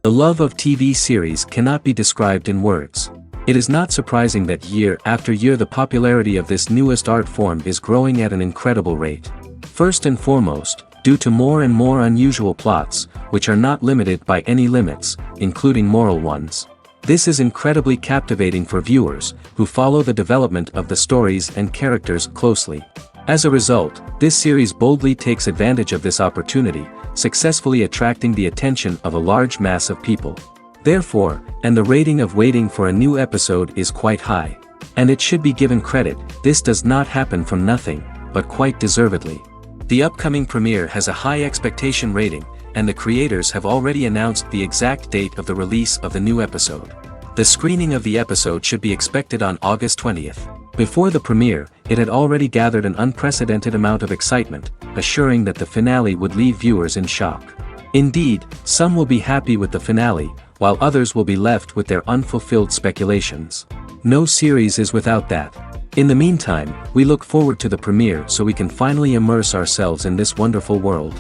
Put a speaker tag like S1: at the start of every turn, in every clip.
S1: The love of TV series cannot be described in words. It is not surprising that year after year the popularity of this newest art form is growing at an incredible rate. First and foremost, due to more and more unusual plots, which are not limited by any limits, including moral ones. This is incredibly captivating for viewers, who follow the development of the stories and characters closely. As a result, this series boldly takes advantage of this opportunity, successfully attracting the attention of a large mass of people. Therefore, and the rating of waiting for a new episode is quite high. And it should be given credit, this does not happen from nothing, but quite deservedly. The upcoming premiere has a high expectation rating, and the creators have already announced the exact date of the release of the new episode. The screening of the episode should be expected on August 20th. Before the premiere, it had already gathered an unprecedented amount of excitement, assuring that the finale would leave viewers in shock. Indeed, some will be happy with the finale, while others will be left with their unfulfilled speculations. No series is without that. In the meantime, we look forward to the premiere so we can finally immerse ourselves in this wonderful world.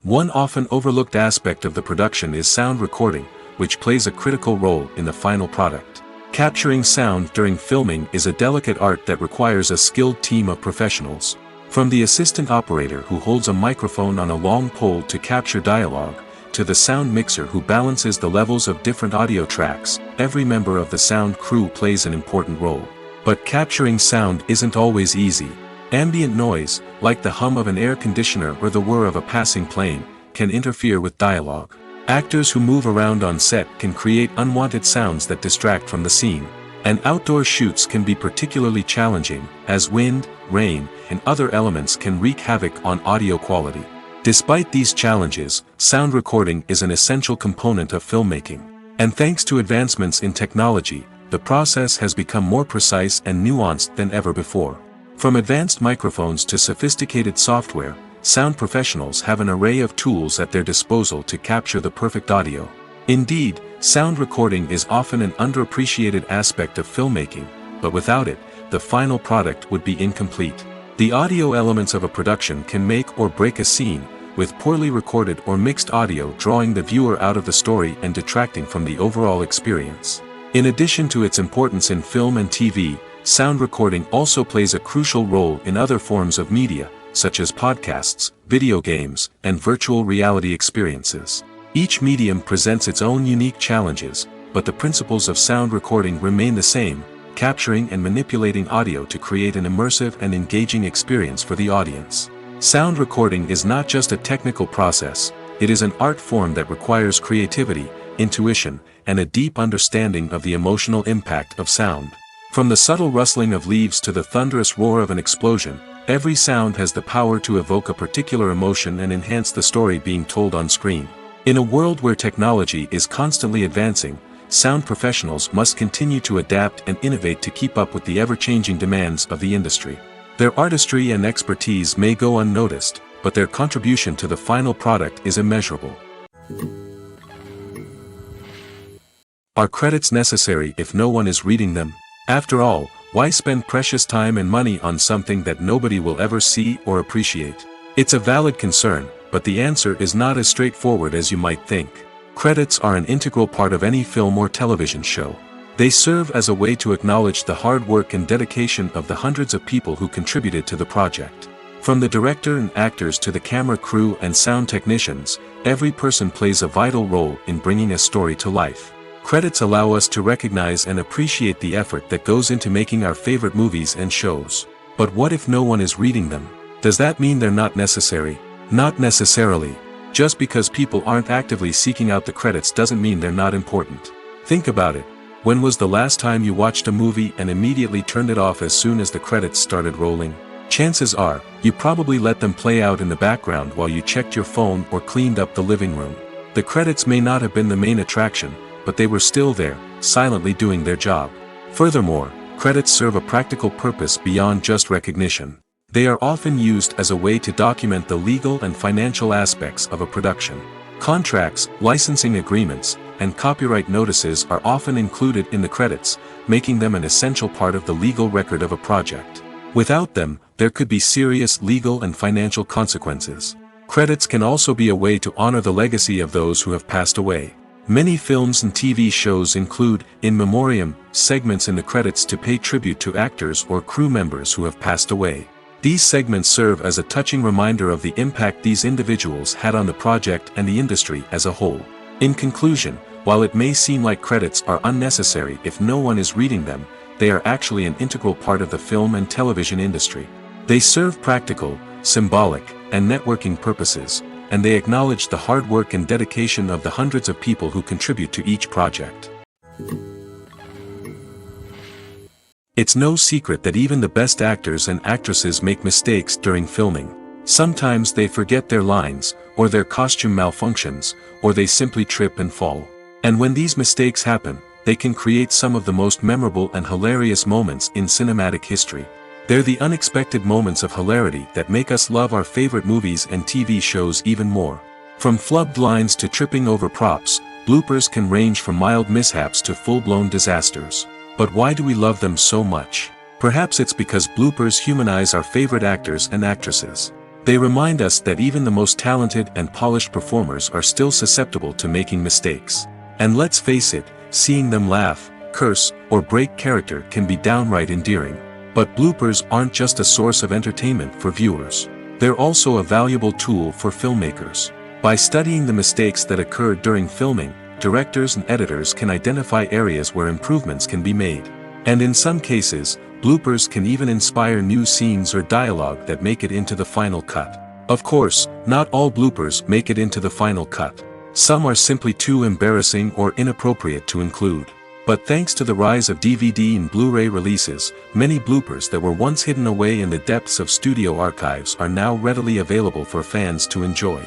S1: One often overlooked aspect of the production is sound recording, which plays a critical role in the final product. Capturing sound during filming is a delicate art that requires a skilled team of professionals. From the assistant operator who holds a microphone on a long pole to capture dialogue, to the sound mixer who balances the levels of different audio tracks, every member of the sound crew plays an important role. But capturing sound isn't always easy. Ambient noise, like the hum of an air conditioner or the whir of a passing plane, can interfere with dialogue. Actors who move around on set can create unwanted sounds that distract from the scene. And outdoor shoots can be particularly challenging, as wind, rain, and other elements can wreak havoc on audio quality. Despite these challenges, sound recording is an essential component of filmmaking. And thanks to advancements in technology, the process has become more precise and nuanced than ever before. From advanced microphones to sophisticated software, sound professionals have an array of tools at their disposal to capture the perfect audio. Indeed, sound recording is often an underappreciated aspect of filmmaking, but without it, the final product would be incomplete. The audio elements of a production can make or break a scene, with poorly recorded or mixed audio drawing the viewer out of the story and detracting from the overall experience. In addition to its importance in film and TV, sound recording also plays a crucial role in other forms of media, such as podcasts, video games, and virtual reality experiences. Each medium presents its own unique challenges, but the principles of sound recording remain the same, capturing and manipulating audio to create an immersive and engaging experience for the audience. Sound recording is not just a technical process, it is an art form that requires creativity, intuition, and a deep understanding of the emotional impact of sound. From the subtle rustling of leaves to the thunderous roar of an explosion, every sound has the power to evoke a particular emotion and enhance the story being told on screen. In a world where technology is constantly advancing, sound professionals must continue to adapt and innovate to keep up with the ever-changing demands of the industry. Their artistry and expertise may go unnoticed, but their contribution to the final product is immeasurable. Are credits necessary if no one is reading them? After all, why spend precious time and money on something that nobody will ever see or appreciate? It's a valid concern, but the answer is not as straightforward as you might think. Credits are an integral part of any film or television show. They serve as a way to acknowledge the hard work and dedication of the hundreds of people who contributed to the project. From the director and actors to the camera crew and sound technicians, every person plays a vital role in bringing a story to life. Credits allow us to recognize and appreciate the effort that goes into making our favorite movies and shows. But what if no one is reading them? Does that mean they're not necessary? Not necessarily. Just because people aren't actively seeking out the credits doesn't mean they're not important. Think about it. When was the last time you watched a movie and immediately turned it off as soon as the credits started rolling? Chances are, you probably let them play out in the background while you checked your phone or cleaned up the living room. The credits may not have been the main attraction, but they were still there, silently doing their job. Furthermore, credits serve a practical purpose beyond just recognition. They are often used as a way to document the legal and financial aspects of a production. Contracts, licensing agreements, and copyright notices are often included in the credits, making them an essential part of the legal record of a project. Without them, there could be serious legal and financial consequences. Credits can also be a way to honor the legacy of those who have passed away. Many films and TV shows include, in memoriam, segments in the credits to pay tribute to actors or crew members who have passed away. These segments serve as a touching reminder of the impact these individuals had on the project and the industry as a whole. In conclusion, while it may seem like credits are unnecessary if no one is reading them, they are actually an integral part of the film and television industry. They serve practical, symbolic, and networking purposes, and they acknowledge the hard work and dedication of the hundreds of people who contribute to each project. It's no secret that even the best actors and actresses make mistakes during filming. Sometimes they forget their lines, or their costume malfunctions, or they simply trip and fall. And when these mistakes happen, they can create some of the most memorable and hilarious moments in cinematic history. They're the unexpected moments of hilarity that make us love our favorite movies and TV shows even more. From flubbed lines to tripping over props, bloopers can range from mild mishaps to full-blown disasters. But why do we love them so much? Perhaps it's because bloopers humanize our favorite actors and actresses. They remind us that even the most talented and polished performers are still susceptible to making mistakes. And let's face it, seeing them laugh, curse, or break character can be downright endearing. But bloopers aren't just a source of entertainment for viewers. They're also a valuable tool for filmmakers. By studying the mistakes that occurred during filming, directors and editors can identify areas where improvements can be made. And in some cases, bloopers can even inspire new scenes or dialogue that make it into the final cut. Of course, not all bloopers make it into the final cut. Some are simply too embarrassing or inappropriate to include. But thanks to the rise of DVD and Blu-ray releases, many bloopers that were once hidden away in the depths of studio archives are now readily available for fans to enjoy.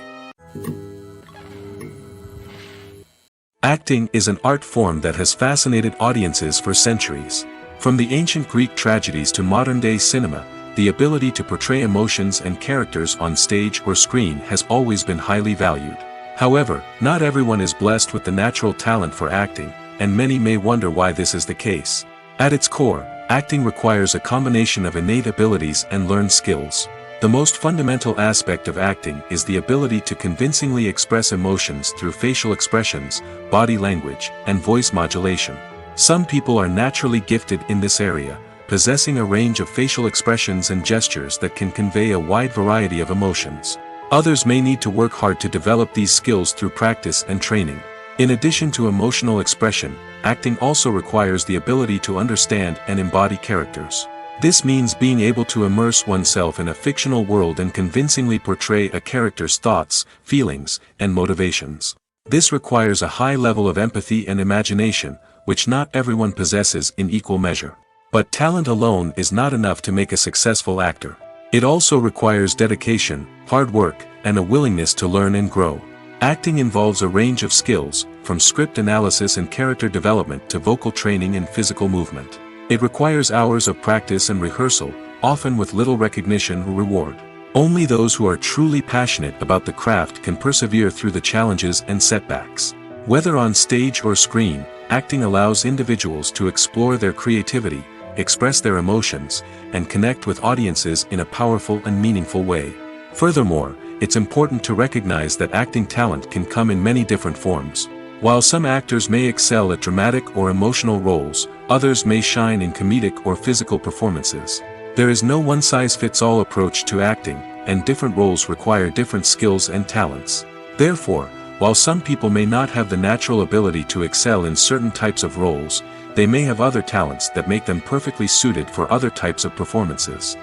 S1: Acting is an art form that has fascinated audiences for centuries. From the ancient Greek tragedies to modern-day cinema, the ability to portray emotions and characters on stage or screen has always been highly valued. However, not everyone is blessed with the natural talent for acting, and many may wonder why this is the case. At its core, acting requires a combination of innate abilities and learned skills. The most fundamental aspect of acting is the ability to convincingly express emotions through facial expressions, body language, and voice modulation. Some people are naturally gifted in this area, possessing a range of facial expressions and gestures that can convey a wide variety of emotions. Others may need to work hard to develop these skills through practice and training. In addition to emotional expression, acting also requires the ability to understand and embody characters. This means being able to immerse oneself in a fictional world and convincingly portray a character's thoughts, feelings, and motivations. This requires a high level of empathy and imagination, which not everyone possesses in equal measure. But talent alone is not enough to make a successful actor. It also requires dedication, hard work, and a willingness to learn and grow. Acting involves a range of skills, from script analysis and character development to vocal training and physical movement. It requires hours of practice and rehearsal, often with little recognition or reward. Only those who are truly passionate about the craft can persevere through the challenges and setbacks. Whether on stage or screen, acting allows individuals to explore their creativity, express their emotions, and connect with audiences in a powerful and meaningful way. Furthermore, it's important to recognize that acting talent can come in many different forms. While some actors may excel at dramatic or emotional roles, others may shine in comedic or physical performances. There is no one-size-fits-all approach to acting, and different roles require different skills and talents. Therefore, while some people may not have the natural ability to excel in certain types of roles, they may have other talents that make them perfectly suited for other types of performances.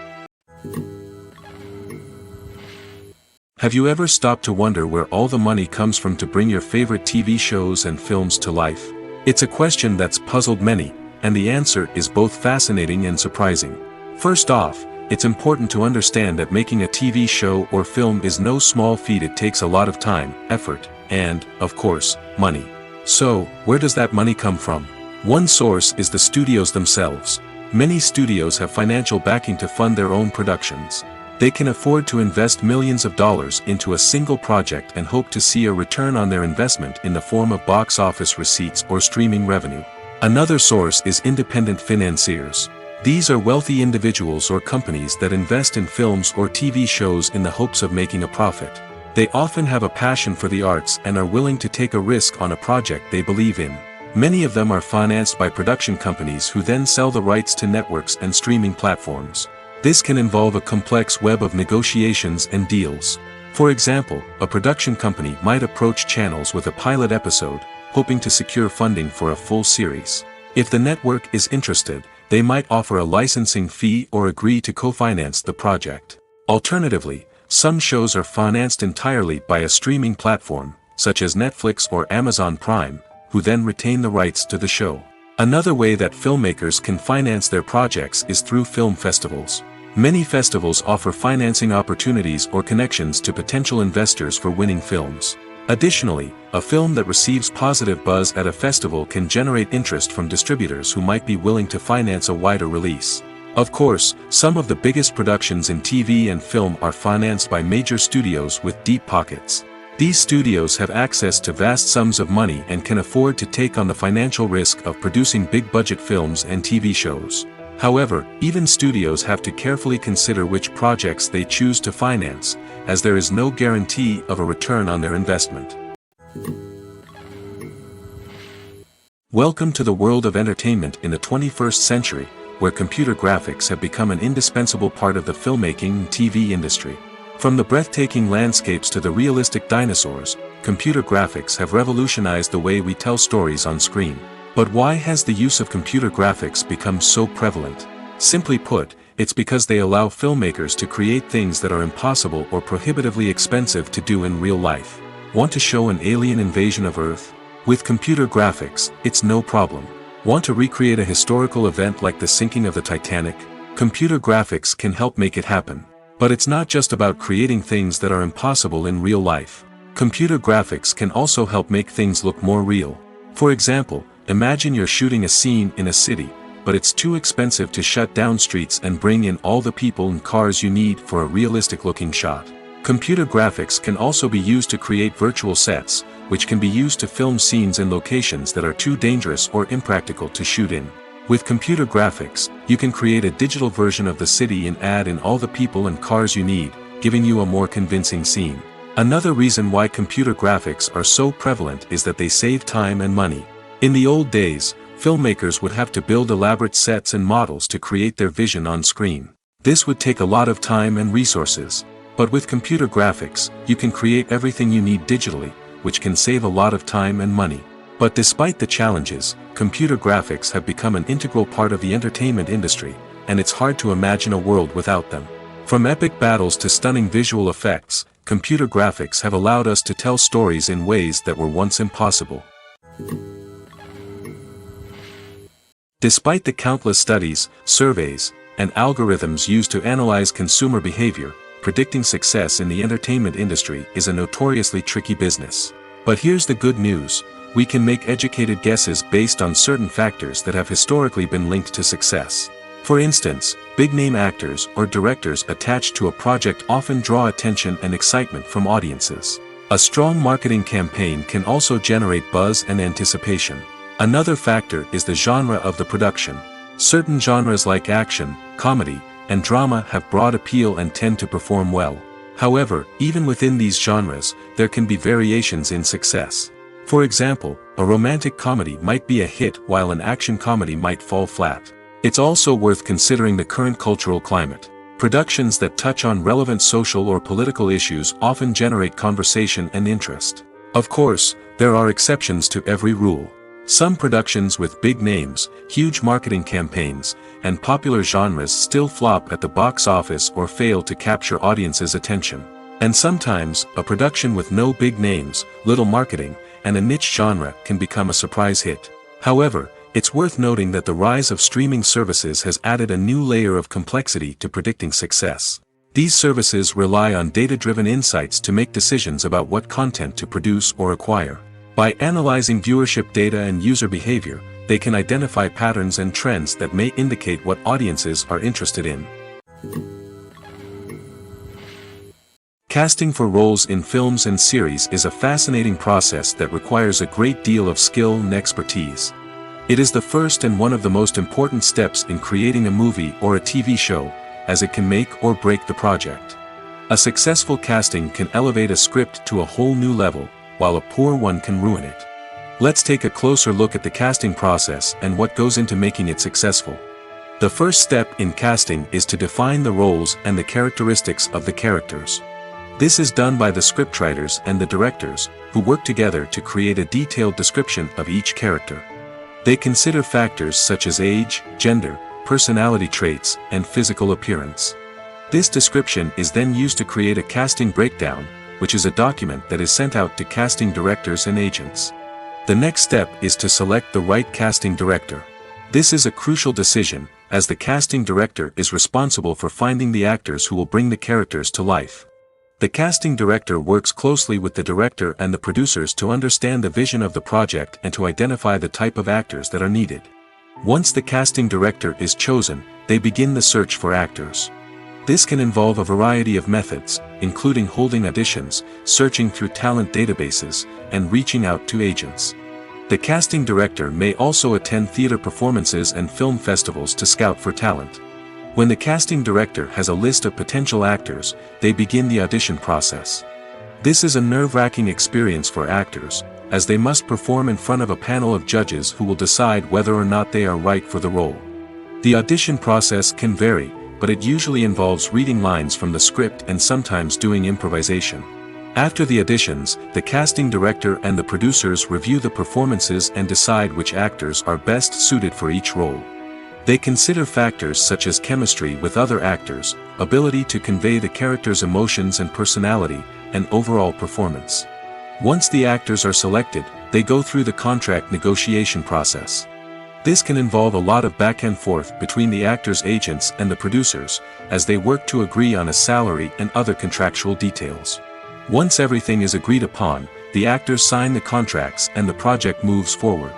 S1: Have you ever stopped to wonder where all the money comes from to bring your favorite TV shows and films to life? It's a question that's puzzled many, and the answer is both fascinating and surprising. First off, it's important to understand that making a TV show or film is no small feat. It takes a lot of time, effort, and, of course, money. So, where does that money come from? One source is the studios themselves. Many studios have financial backing to fund their own productions. They can afford to invest millions of dollars into a single project and hope to see a return on their investment in the form of box office receipts or streaming revenue. Another source is independent financiers. These are wealthy individuals or companies that invest in films or TV shows in the hopes of making a profit. They often have a passion for the arts and are willing to take a risk on a project they believe in. Many of them are financed by production companies who then sell the rights to networks and streaming platforms. This can involve a complex web of negotiations and deals. For example, a production company might approach channels with a pilot episode, hoping to secure funding for a full series. If the network is interested, they might offer a licensing fee or agree to co-finance the project. Alternatively, some shows are financed entirely by a streaming platform, such as Netflix or Amazon Prime, who then retain the rights to the show. Another way that filmmakers can finance their projects is through film festivals. Many festivals offer financing opportunities or connections to potential investors for winning films. Additionally, a film that receives positive buzz at a festival can generate interest from distributors who might be willing to finance a wider release. Of course, some of the biggest productions in TV and film are financed by major studios with deep pockets. These studios have access to vast sums of money and can afford to take on the financial risk of producing big-budget films and TV shows. However, even studios have to carefully consider which projects they choose to finance, as there is no guarantee of a return on their investment. Welcome to the world of entertainment in the 21st century, where computer graphics have become an indispensable part of the filmmaking and TV industry. From the breathtaking landscapes to the realistic dinosaurs, computer graphics have revolutionized the way we tell stories on screen. But why has the use of computer graphics become so prevalent? Simply put, it's because they allow filmmakers to create things that are impossible or prohibitively expensive to do in real life. Want to show an alien invasion of Earth? With computer graphics, it's no problem. Want to recreate a historical event like the sinking of the Titanic? Computer graphics can help make it happen. But it's not just about creating things that are impossible in real life. Computer graphics can also help make things look more real. For example, imagine you're shooting a scene in a city, but it's too expensive to shut down streets and bring in all the people and cars you need for a realistic-looking shot. Computer graphics can also be used to create virtual sets, which can be used to film scenes in locations that are too dangerous or impractical to shoot in. With computer graphics, you can create a digital version of the city and add in all the people and cars you need, giving you a more convincing scene. Another reason why computer graphics are so prevalent is that they save time and money. In the old days, filmmakers would have to build elaborate sets and models to create their vision on screen. This would take a lot of time and resources. But with computer graphics, you can create everything you need digitally, which can save a lot of time and money. But despite the challenges, computer graphics have become an integral part of the entertainment industry, and it's hard to imagine a world without them. From epic battles to stunning visual effects, computer graphics have allowed us to tell stories in ways that were once impossible. Despite the countless studies, surveys, and algorithms used to analyze consumer behavior, predicting success in the entertainment industry is a notoriously tricky business. But here's the good news: we can make educated guesses based on certain factors that have historically been linked to success. For instance, big-name actors or directors attached to a project often draw attention and excitement from audiences. A strong marketing campaign can also generate buzz and anticipation. Another factor is the genre of the production. Certain genres like action, comedy, and drama have broad appeal and tend to perform well. However, even within these genres, there can be variations in success. For example, a romantic comedy might be a hit while an action comedy might fall flat. It's also worth considering the current cultural climate. Productions that touch on relevant social or political issues often generate conversation and interest. Of course, there are exceptions to every rule. Some productions with big names, huge marketing campaigns, and popular genres still flop at the box office or fail to capture audiences' attention. And sometimes, a production with no big names, little marketing, and a niche genre can become a surprise hit. However, it's worth noting that the rise of streaming services has added a new layer of complexity to predicting success. These services rely on data-driven insights to make decisions about what content to produce or acquire. By analyzing viewership data and user behavior, they can identify patterns and trends that may indicate what audiences are interested in. Casting for roles in films and series is a fascinating process that requires a great deal of skill and expertise. It is the first and one of the most important steps in creating a movie or a TV show, as it can make or break the project. A successful casting can elevate a script to a whole new level, while a poor one can ruin it. Let's take a closer look at the casting process and what goes into making it successful. The first step in casting is to define the roles and the characteristics of the characters. This is done by the scriptwriters and the directors, who work together to create a detailed description of each character. They consider factors such as age, gender, personality traits, and physical appearance. This description is then used to create a casting breakdown, which is a document that is sent out to casting directors and agents. The next step is to select the right casting director. This is a crucial decision, as the casting director is responsible for finding the actors who will bring the characters to life. The casting director works closely with the director and the producers to understand the vision of the project and to identify the type of actors that are needed. Once the casting director is chosen, they begin the search for actors. This can involve a variety of methods, including holding auditions, searching through talent databases, and reaching out to agents. The casting director may also attend theater performances and film festivals to scout for talent. When the casting director has a list of potential actors, they begin the audition process. This is a nerve-wracking experience for actors, as they must perform in front of a panel of judges who will decide whether or not they are right for the role. The audition process can vary, but it usually involves reading lines from the script and sometimes doing improvisation. After the auditions, the casting director and the producers review the performances and decide which actors are best suited for each role. They consider factors such as chemistry with other actors, ability to convey the character's emotions and personality, and overall performance. Once the actors are selected, they go through the contract negotiation process. This can involve a lot of back and forth between the actors' agents and the producers, as they work to agree on a salary and other contractual details. Once everything is agreed upon, the actors sign the contracts and the project moves forward.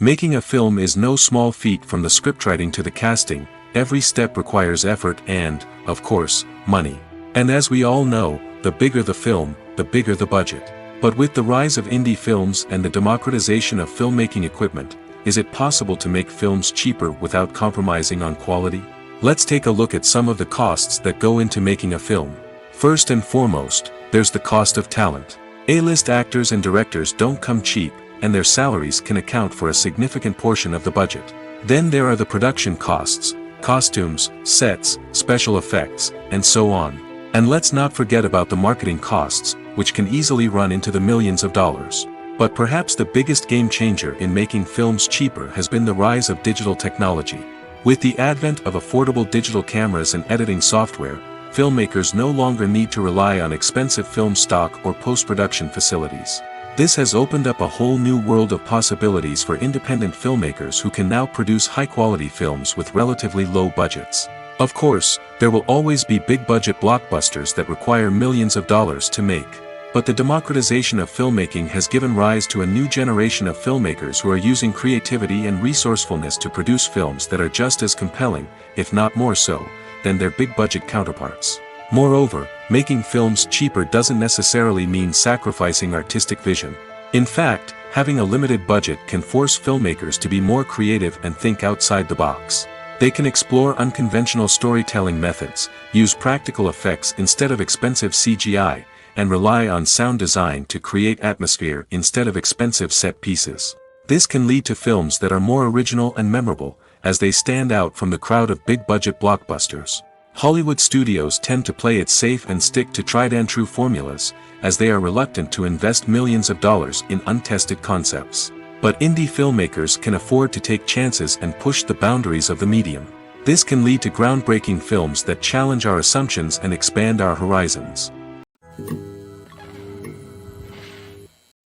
S1: Making a film is no small feat. From the scriptwriting to the casting, every step requires effort and, of course, money. And as we all know, the bigger the film, the bigger the budget. But with the rise of indie films and the democratization of filmmaking equipment, is it possible to make films cheaper without compromising on quality? Let's take a look at some of the costs that go into making a film. First and foremost, there's the cost of talent. A-list actors and directors don't come cheap, and their salaries can account for a significant portion of the budget. Then there are the production costs, costumes, sets, special effects, and so on. And let's not forget about the marketing costs, which can easily run into the millions of dollars. But perhaps the biggest game changer in making films cheaper has been the rise of digital technology. With the advent of affordable digital cameras and editing software, filmmakers no longer need to rely on expensive film stock or post-production facilities. This has opened up a whole new world of possibilities for independent filmmakers who can now produce high-quality films with relatively low budgets. Of course, there will always be big-budget blockbusters that require millions of dollars to make. But the democratization of filmmaking has given rise to a new generation of filmmakers who are using creativity and resourcefulness to produce films that are just as compelling, if not more so, than their big-budget counterparts. Moreover, making films cheaper doesn't necessarily mean sacrificing artistic vision. In fact, having a limited budget can force filmmakers to be more creative and think outside the box. They can explore unconventional storytelling methods, use practical effects instead of expensive CGI, and rely on sound design to create atmosphere instead of expensive set pieces. This can lead to films that are more original and memorable, as they stand out from the crowd of big-budget blockbusters. Hollywood studios tend to play it safe and stick to tried-and-true formulas, as they are reluctant to invest millions of dollars in untested concepts. But indie filmmakers can afford to take chances and push the boundaries of the medium. This can lead to groundbreaking films that challenge our assumptions and expand our horizons.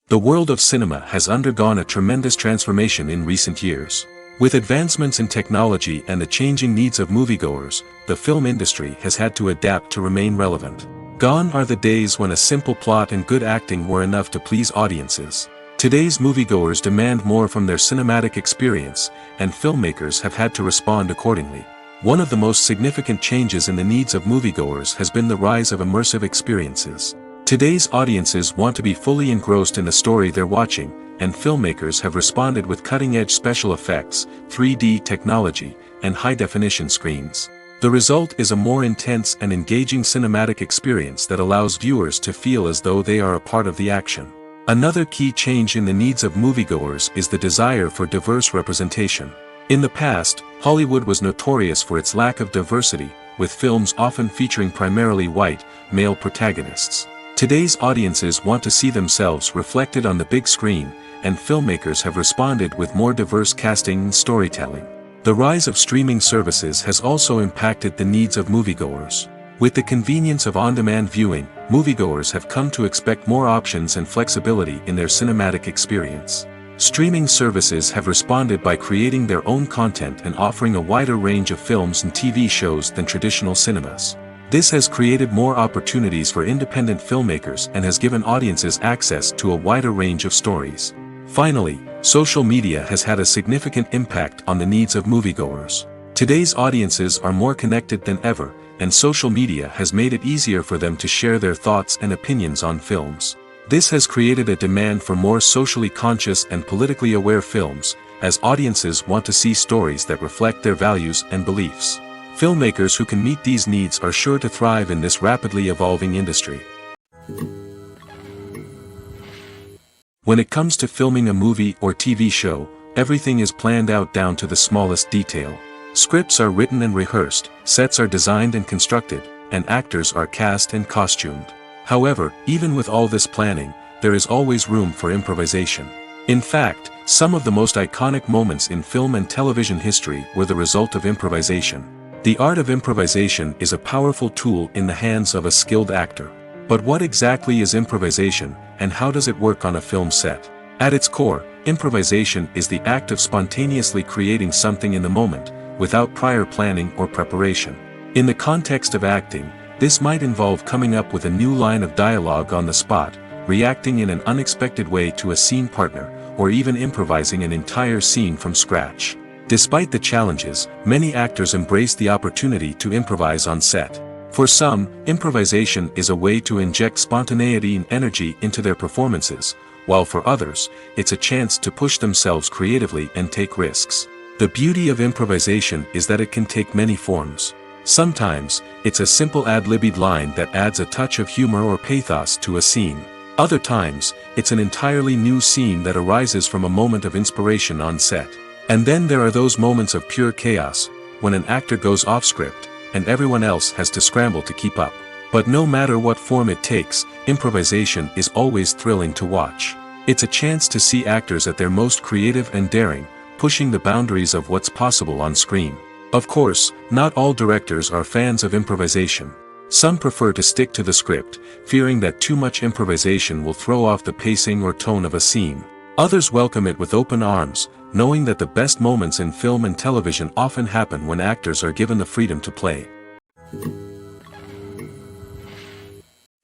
S1: The world of cinema has undergone a tremendous transformation in recent years. With advancements in technology and the changing needs of moviegoers, the film industry has had to adapt to remain relevant. Gone are the days when a simple plot and good acting were enough to please audiences. Today's moviegoers demand more from their cinematic experience, and filmmakers have had to respond accordingly. One of the most significant changes in the needs of moviegoers has been the rise of immersive experiences. Today's audiences want to be fully engrossed in the story they're watching, and filmmakers have responded with cutting-edge special effects, 3D technology, and high-definition screens. The result is a more intense and engaging cinematic experience that allows viewers to feel as though they are a part of the action. Another key change in the needs of moviegoers is the desire for diverse representation. In the past, Hollywood was notorious for its lack of diversity, with films often featuring primarily white, male protagonists. Today's audiences want to see themselves reflected on the big screen, and filmmakers have responded with more diverse casting and storytelling. The rise of streaming services has also impacted the needs of moviegoers. With the convenience of on-demand viewing, moviegoers have come to expect more options and flexibility in their cinematic experience. Streaming services have responded by creating their own content and offering a wider range of films and TV shows than traditional cinemas. This has created more opportunities for independent filmmakers and has given audiences access to a wider range of stories. Finally, social media has had a significant impact on the needs of moviegoers. Today's audiences are more connected than ever, and social media has made it easier for them to share their thoughts and opinions on films. This has created a demand for more socially conscious and politically aware films, as audiences want to see stories that reflect their values and beliefs. Filmmakers who can meet these needs are sure to thrive in this rapidly evolving industry. When it comes to filming a movie or TV show, everything is planned out down to the smallest detail. Scripts are written and rehearsed, sets are designed and constructed, and actors are cast and costumed. However, even with all this planning, there is always room for improvisation. In fact, some of the most iconic moments in film and television history were the result of improvisation. The art of improvisation is a powerful tool in the hands of a skilled actor. But what exactly is improvisation, and how does it work on a film set? At its core, improvisation is the act of spontaneously creating something in the moment, without prior planning or preparation. In the context of acting, this might involve coming up with a new line of dialogue on the spot, reacting in an unexpected way to a scene partner, or even improvising an entire scene from scratch. Despite the challenges, many actors embrace the opportunity to improvise on set. For some, improvisation is a way to inject spontaneity and energy into their performances, while for others, it's a chance to push themselves creatively and take risks. The beauty of improvisation is that it can take many forms. Sometimes, it's a simple ad-libbed line that adds a touch of humor or pathos to a scene. Other times, it's an entirely new scene that arises from a moment of inspiration on set. And then there are those moments of pure chaos, when an actor goes off script, and everyone else has to scramble to keep up. But no matter what form it takes, improvisation is always thrilling to watch. It's a chance to see actors at their most creative and daring, pushing the boundaries of what's possible on screen. Of course, not all directors are fans of improvisation. Some prefer to stick to the script, fearing that too much improvisation will throw off the pacing or tone of a scene. Others welcome it with open arms, knowing that the best moments in film and television often happen when actors are given the freedom to play.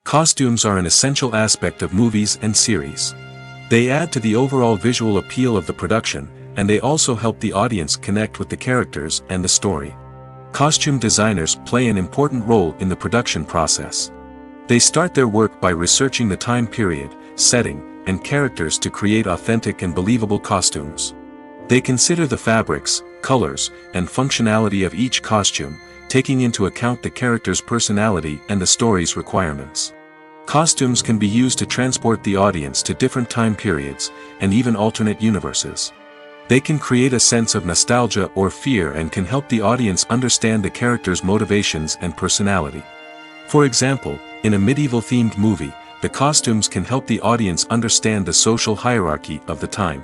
S1: Costumes are an essential aspect of movies and series. They add to the overall visual appeal of the production, and they also help the audience connect with the characters and the story. Costume designers play an important role in the production process. They start their work by researching the time period, setting, and characters to create authentic and believable costumes. They consider the fabrics, colors, and functionality of each costume, taking into account the character's personality and the story's requirements. Costumes can be used to transport the audience to different time periods, and even alternate universes. They can create a sense of nostalgia or fear and can help the audience understand the character's motivations and personality. For example, in a medieval-themed movie, the costumes can help the audience understand the social hierarchy of the time.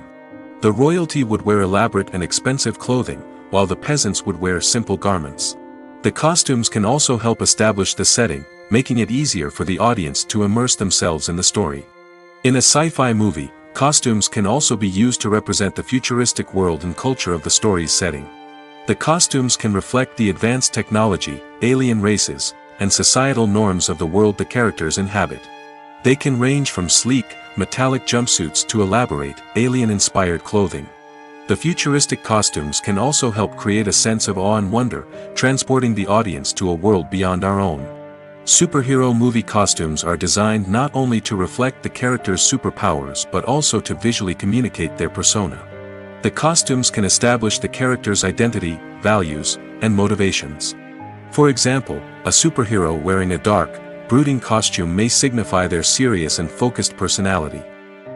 S1: The royalty would wear elaborate and expensive clothing, while the peasants would wear simple garments. The costumes can also help establish the setting, making it easier for the audience to immerse themselves in the story. In a sci-fi movie, costumes can also be used to represent the futuristic world and culture of the story's setting. The costumes can reflect the advanced technology, alien races, and societal norms of the world the characters inhabit. They can range from sleek, metallic jumpsuits to elaborate, alien-inspired clothing. The futuristic costumes can also help create a sense of awe and wonder, transporting the audience to a world beyond our own. Superhero movie costumes are designed not only to reflect the character's superpowers but also to visually communicate their persona. The costumes can establish the character's identity, values, and motivations. For example, a superhero wearing a dark, brooding costume may signify their serious and focused personality.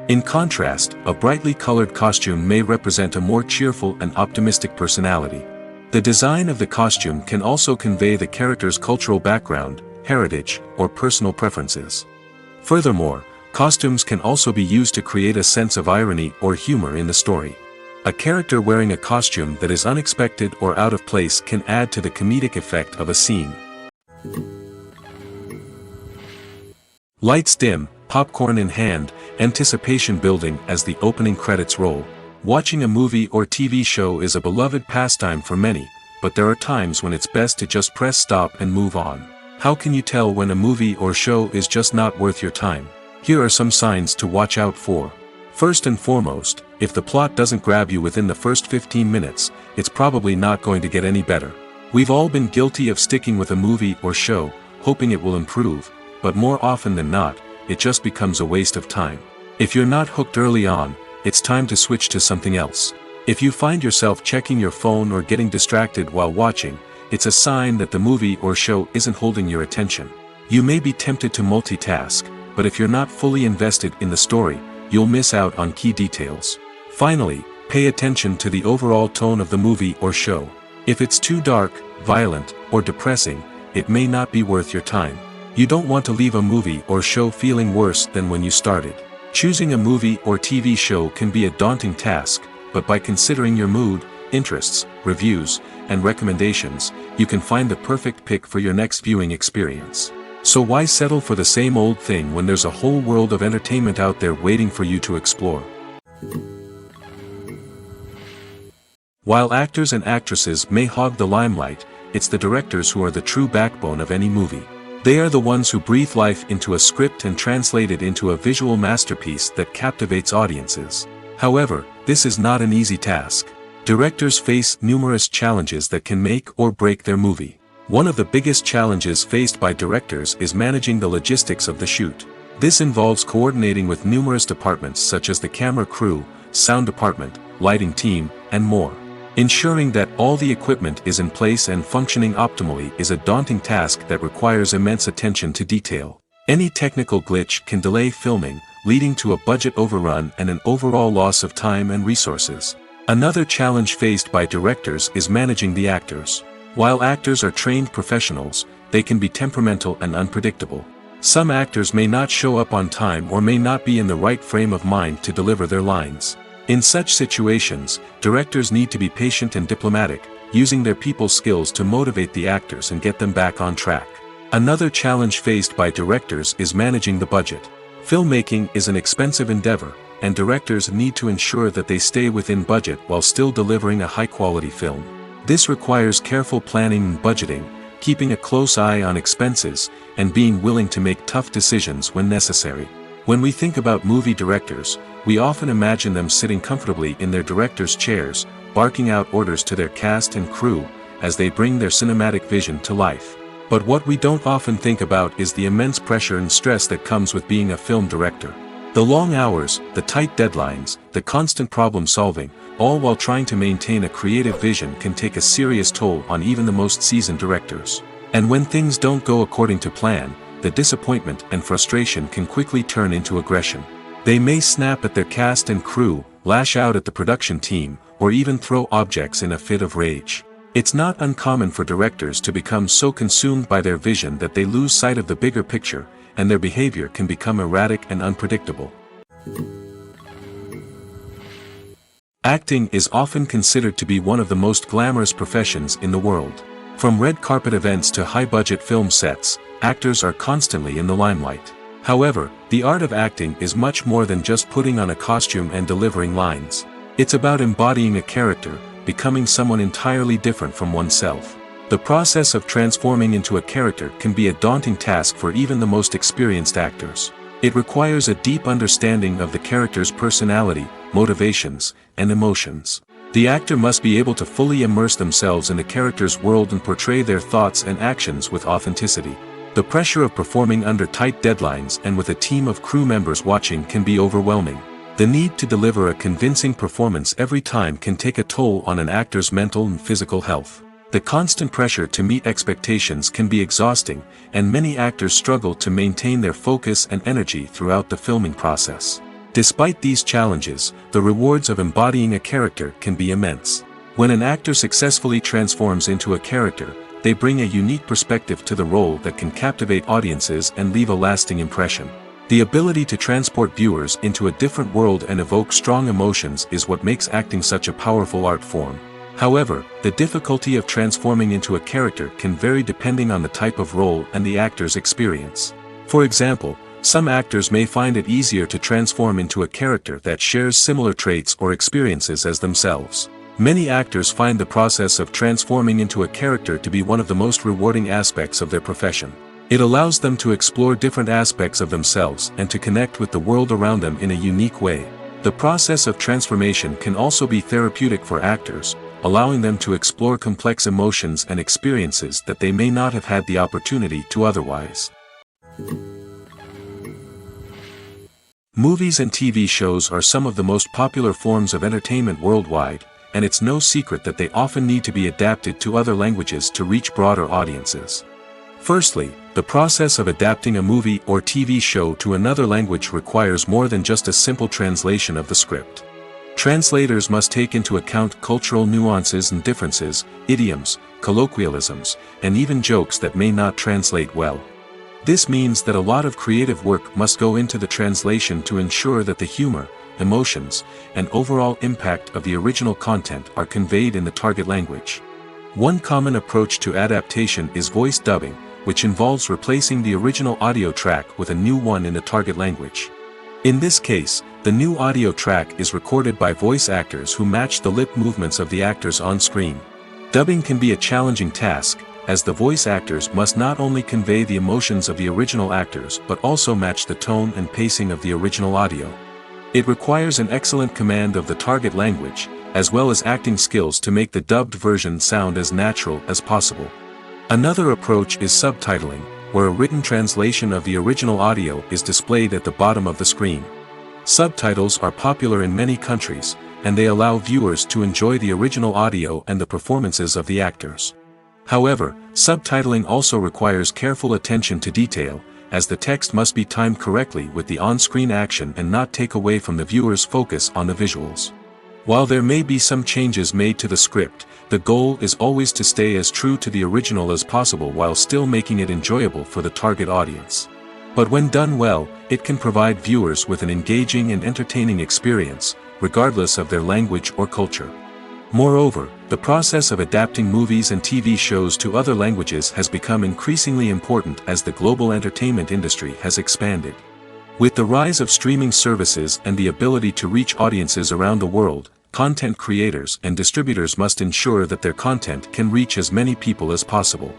S1: In contrast, a brightly colored costume may represent a more cheerful and optimistic personality. The design of the costume can also convey the character's cultural background, heritage, or personal preferences. Furthermore, costumes can also be used to create a sense of irony or humor in the story. A character wearing a costume that is unexpected or out of place can add to the comedic effect of a scene. Lights dim, popcorn in hand, anticipation building as the opening credits roll. Watching a movie or TV show is a beloved pastime for many, but there are times when it's best to just press stop and move on. How can you tell when a movie or show is just not worth your time? Here are some signs to watch out for. First and foremost, if the plot doesn't grab you within the first 15 minutes, it's probably not going to get any better. We've all been guilty of sticking with a movie or show, hoping it will improve, but more often than not, it just becomes a waste of time. If you're not hooked early on, it's time to switch to something else. If you find yourself checking your phone or getting distracted while watching, it's a sign that the movie or show isn't holding your attention. You may be tempted to multitask, but if you're not fully invested in the story, you'll miss out on key details. Finally, pay attention to the overall tone of the movie or show. If it's too dark, violent, or depressing, it may not be worth your time. You don't want to leave a movie or show feeling worse than when you started. Choosing a movie or TV show can be a daunting task, but by considering your mood, interests, reviews, and recommendations, you can find the perfect pick for your next viewing experience. So why settle for the same old thing when there's a whole world of entertainment out there waiting for you to explore? While actors and actresses may hog the limelight, it's the directors who are the true backbone of any movie. They are the ones who breathe life into a script and translate it into a visual masterpiece that captivates audiences. However, this is not an easy task. Directors face numerous challenges that can make or break their movie. One of the biggest challenges faced by directors is managing the logistics of the shoot. This involves coordinating with numerous departments such as the camera crew, sound department, lighting team, and more. Ensuring that all the equipment is in place and functioning optimally is a daunting task that requires immense attention to detail. Any technical glitch can delay filming, leading to a budget overrun and an overall loss of time and resources. Another challenge faced by directors is managing the actors. While actors are trained professionals, they can be temperamental and unpredictable. Some actors may not show up on time or may not be in the right frame of mind to deliver their lines. In such situations, directors need to be patient and diplomatic, using their people skills to motivate the actors and get them back on track. Another challenge faced by directors is managing the budget. Filmmaking is an expensive endeavor, and directors need to ensure that they stay within budget while still delivering a high-quality film. This requires careful planning and budgeting, keeping a close eye on expenses, and being willing to make tough decisions when necessary. When we think about movie directors, we often imagine them sitting comfortably in their director's chairs, barking out orders to their cast and crew, as they bring their cinematic vision to life. But what we don't often think about is the immense pressure and stress that comes with being a film director. The long hours, the tight deadlines, the constant problem solving, all while trying to maintain a creative vision can take a serious toll on even the most seasoned directors. And when things don't go according to plan, the disappointment and frustration can quickly turn into aggression. They may snap at their cast and crew, lash out at the production team, or even throw objects in a fit of rage. It's not uncommon for directors to become so consumed by their vision that they lose sight of the bigger picture, and their behavior can become erratic and unpredictable. Acting is often considered to be one of the most glamorous professions in the world. From red carpet events to high-budget film sets, actors are constantly in the limelight. However, the art of acting is much more than just putting on a costume and delivering lines. It's about embodying a character, becoming someone entirely different from oneself. The process of transforming into a character can be a daunting task for even the most experienced actors. It requires a deep understanding of the character's personality, motivations, and emotions. The actor must be able to fully immerse themselves in the character's world and portray their thoughts and actions with authenticity. The pressure of performing under tight deadlines and with a team of crew members watching can be overwhelming. The need to deliver a convincing performance every time can take a toll on an actor's mental and physical health. The constant pressure to meet expectations can be exhausting, and many actors struggle to maintain their focus and energy throughout the filming process. Despite these challenges, the rewards of embodying a character can be immense. When an actor successfully transforms into a character, they bring a unique perspective to the role that can captivate audiences and leave a lasting impression. The ability to transport viewers into a different world and evoke strong emotions is what makes acting such a powerful art form. However, the difficulty of transforming into a character can vary depending on the type of role and the actor's experience. For example, some actors may find it easier to transform into a character that shares similar traits or experiences as themselves. Many actors find the process of transforming into a character to be one of the most rewarding aspects of their profession. It allows them to explore different aspects of themselves and to connect with the world around them in a unique way. The process of transformation can also be therapeutic for actors, allowing them to explore complex emotions and experiences that they may not have had the opportunity to otherwise. Movies and TV shows are some of the most popular forms of entertainment worldwide, and it's no secret that they often need to be adapted to other languages to reach broader audiences. Firstly, the process of adapting a movie or TV show to another language requires more than just a simple translation of the script. Translators must take into account cultural nuances and differences, idioms, colloquialisms, and even jokes that may not translate well. This means that a lot of creative work must go into the translation to ensure that the humor, emotions, and overall impact of the original content are conveyed in the target language. One common approach to adaptation is voice dubbing, which involves replacing the original audio track with a new one in the target language. In this case, the new audio track is recorded by voice actors who match the lip movements of the actors on screen. Dubbing can be a challenging task, as the voice actors must not only convey the emotions of the original actors but also match the tone and pacing of the original audio. It requires an excellent command of the target language, as well as acting skills to make the dubbed version sound as natural as possible. Another approach is subtitling, where a written translation of the original audio is displayed at the bottom of the screen. Subtitles are popular in many countries, and they allow viewers to enjoy the original audio and the performances of the actors. However, subtitling also requires careful attention to detail, as the text must be timed correctly with the on-screen action and not take away from the viewer's focus on the visuals. While there may be some changes made to the script, the goal is always to stay as true to the original as possible while still making it enjoyable for the target audience. But when done well, it can provide viewers with an engaging and entertaining experience, regardless of their language or culture. Moreover, the process of adapting movies and TV shows to other languages has become increasingly important as the global entertainment industry has expanded. With the rise of streaming services and the ability to reach audiences around the world, content creators and distributors must ensure that their content can reach as many people as possible.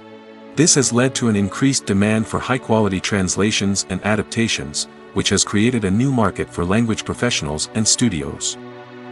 S1: This has led to an increased demand for high-quality translations and adaptations, which has created a new market for language professionals and studios.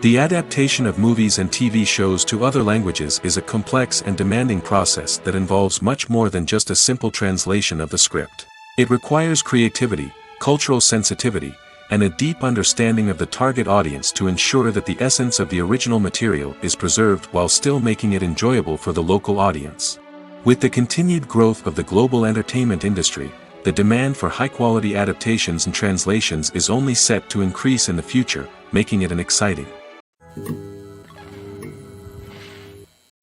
S1: The adaptation of movies and TV shows to other languages is a complex and demanding process that involves much more than just a simple translation of the script. It requires creativity, cultural sensitivity, and a deep understanding of the target audience to ensure that the essence of the original material is preserved while still making it enjoyable for the local audience. With the continued growth of the global entertainment industry, the demand for high-quality adaptations and translations is only set to increase in the future, making it an exciting.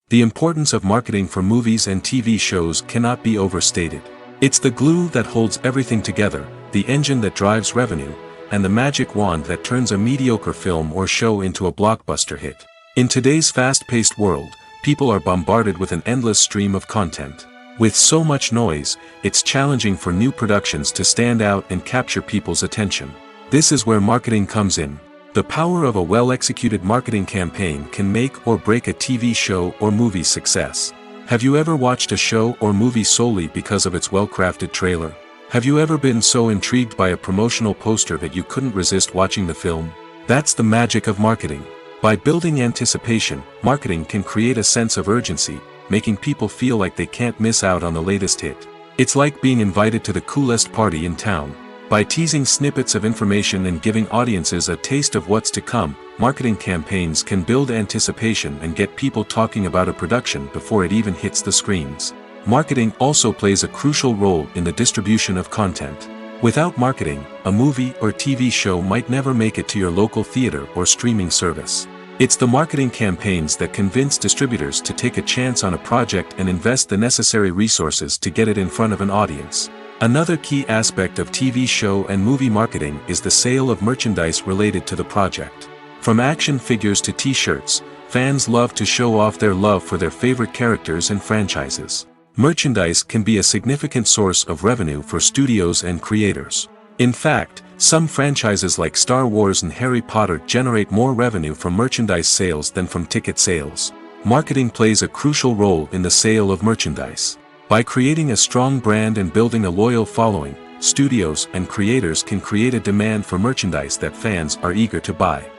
S1: The importance of marketing for movies and TV shows cannot be overstated. It's the glue that holds everything together, the engine that drives revenue, and the magic wand that turns a mediocre film or show into a blockbuster hit. In today's fast-paced world, people are bombarded with an endless stream of content. With so much noise, it's challenging for new productions to stand out and capture people's attention. This is where marketing comes in. The power of a well-executed marketing campaign can make or break a TV show or movie's success. Have you ever watched a show or movie solely because of its well-crafted trailer? Have you ever been so intrigued by a promotional poster that you couldn't resist watching the film? That's the magic of marketing. By building anticipation, marketing can create a sense of urgency, making people feel like they can't miss out on the latest hit. It's like being invited to the coolest party in town. By teasing snippets of information and giving audiences a taste of what's to come, marketing campaigns can build anticipation and get people talking about a production before it even hits the screens. Marketing also plays a crucial role in the distribution of content. Without marketing, a movie or TV show might never make it to your local theater or streaming service. It's the marketing campaigns that convince distributors to take a chance on a project and invest the necessary resources to get it in front of an audience. Another key aspect of TV show and movie marketing is the sale of merchandise related to the project. From action figures to t-shirts, fans love to show off their love for their favorite characters and franchises. Merchandise can be a significant source of revenue for studios and creators. In fact, some franchises like Star Wars and Harry Potter generate more revenue from merchandise sales than from ticket sales. Marketing plays a crucial role in the sale of merchandise. By creating a strong brand and building a loyal following, studios and creators can create a demand for merchandise that fans are eager to buy.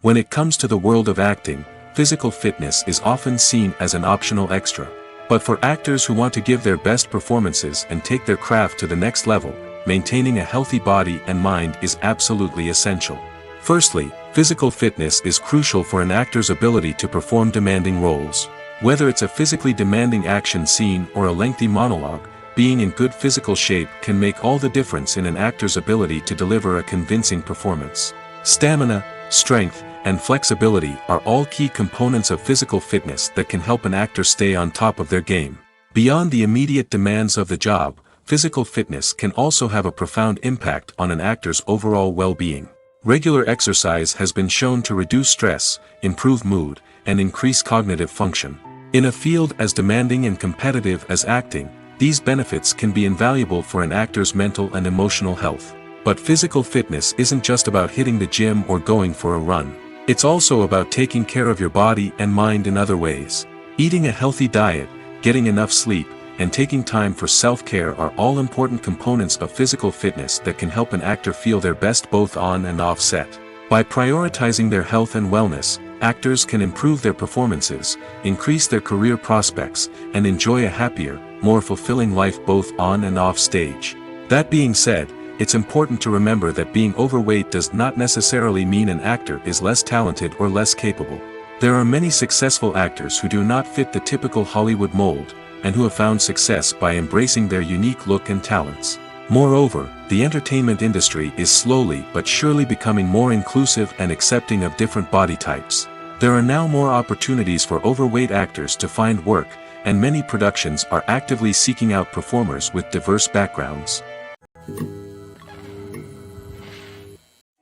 S1: When it comes to the world of acting, physical fitness is often seen as an optional extra. But for actors who want to give their best performances and take their craft to the next level, maintaining a healthy body and mind is absolutely essential. Firstly, physical fitness is crucial for an actor's ability to perform demanding roles. Whether it's a physically demanding action scene or a lengthy monologue, being in good physical shape can make all the difference in an actor's ability to deliver a convincing performance. Stamina, strength, and flexibility are all key components of physical fitness that can help an actor stay on top of their game. Beyond the immediate demands of the job, physical fitness can also have a profound impact on an actor's overall well-being. Regular exercise has been shown to reduce stress, improve mood, and increase cognitive function. In a field as demanding and competitive as acting, these benefits can be invaluable for an actor's mental and emotional health. But physical fitness isn't just about hitting the gym or going for a run. It's also about taking care of your body and mind in other ways. Eating a healthy diet, getting enough sleep, and taking time for self-care are all important components of physical fitness that can help an actor feel their best both on and off set. By prioritizing their health and wellness, actors can improve their performances, increase their career prospects, and enjoy a happier, more fulfilling life both on and off stage. That being said, it's important to remember that being overweight does not necessarily mean an actor is less talented or less capable. There are many successful actors who do not fit the typical Hollywood mold, and who have found success by embracing their unique look and talents. Moreover, the entertainment industry is slowly but surely becoming more inclusive and accepting of different body types. There are now more opportunities for overweight actors to find work, and many productions are actively seeking out performers with diverse backgrounds.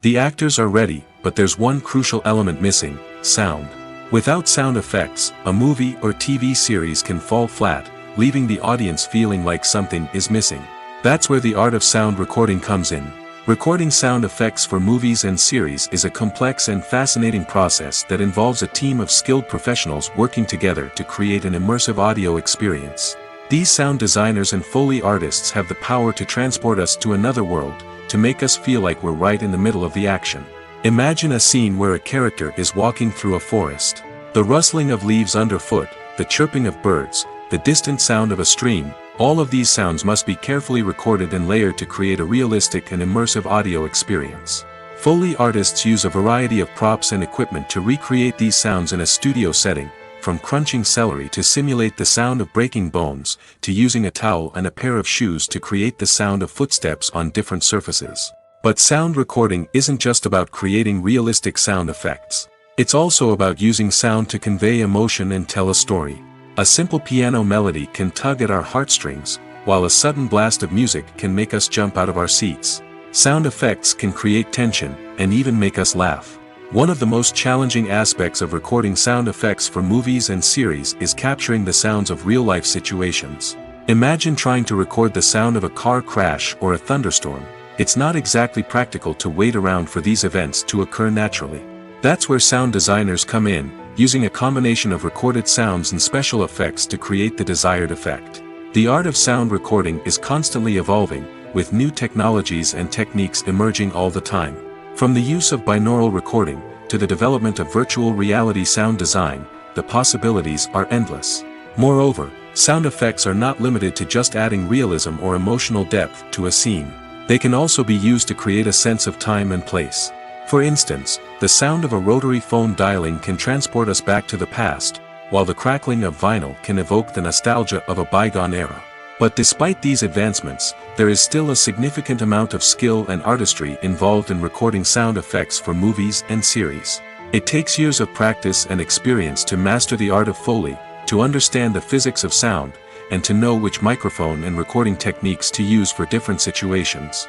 S1: The actors are ready, but there's one crucial element missing: sound. Without sound effects, a movie or TV series can fall flat, leaving the audience feeling like something is missing. That's where the art of sound recording comes in. Recording sound effects for movies and series is a complex and fascinating process that involves a team of skilled professionals working together to create an immersive audio experience. These sound designers and Foley artists have the power to transport us to another world, to make us feel like we're right in the middle of the action. Imagine a scene where a character is walking through a forest. The rustling of leaves underfoot, the chirping of birds, the distant sound of a stream, all of these sounds must be carefully recorded and layered to create a realistic and immersive audio experience. Foley artists use a variety of props and equipment to recreate these sounds in a studio setting, from crunching celery to simulate the sound of breaking bones, to using a towel and a pair of shoes to create the sound of footsteps on different surfaces. But sound recording isn't just about creating realistic sound effects. It's also about using sound to convey emotion and tell a story. A simple piano melody can tug at our heartstrings, while a sudden blast of music can make us jump out of our seats. Sound effects can create tension, and even make us laugh. One of the most challenging aspects of recording sound effects for movies and series is capturing the sounds of real-life situations. Imagine trying to record the sound of a car crash or a thunderstorm. It's not exactly practical to wait around for these events to occur naturally. That's where sound designers come in, using a combination of recorded sounds and special effects to create the desired effect. The art of sound recording is constantly evolving, with new technologies and techniques emerging all the time. From the use of binaural recording, to the development of virtual reality sound design, the possibilities are endless. Moreover, sound effects are not limited to just adding realism or emotional depth to a scene. They can also be used to create a sense of time and place. For instance, the sound of a rotary phone dialing can transport us back to the past, while the crackling of vinyl can evoke the nostalgia of a bygone era. But despite these advancements, there is still a significant amount of skill and artistry involved in recording sound effects for movies and series. It takes years of practice and experience to master the art of Foley, to understand the physics of sound, and to know which microphone and recording techniques to use for different situations.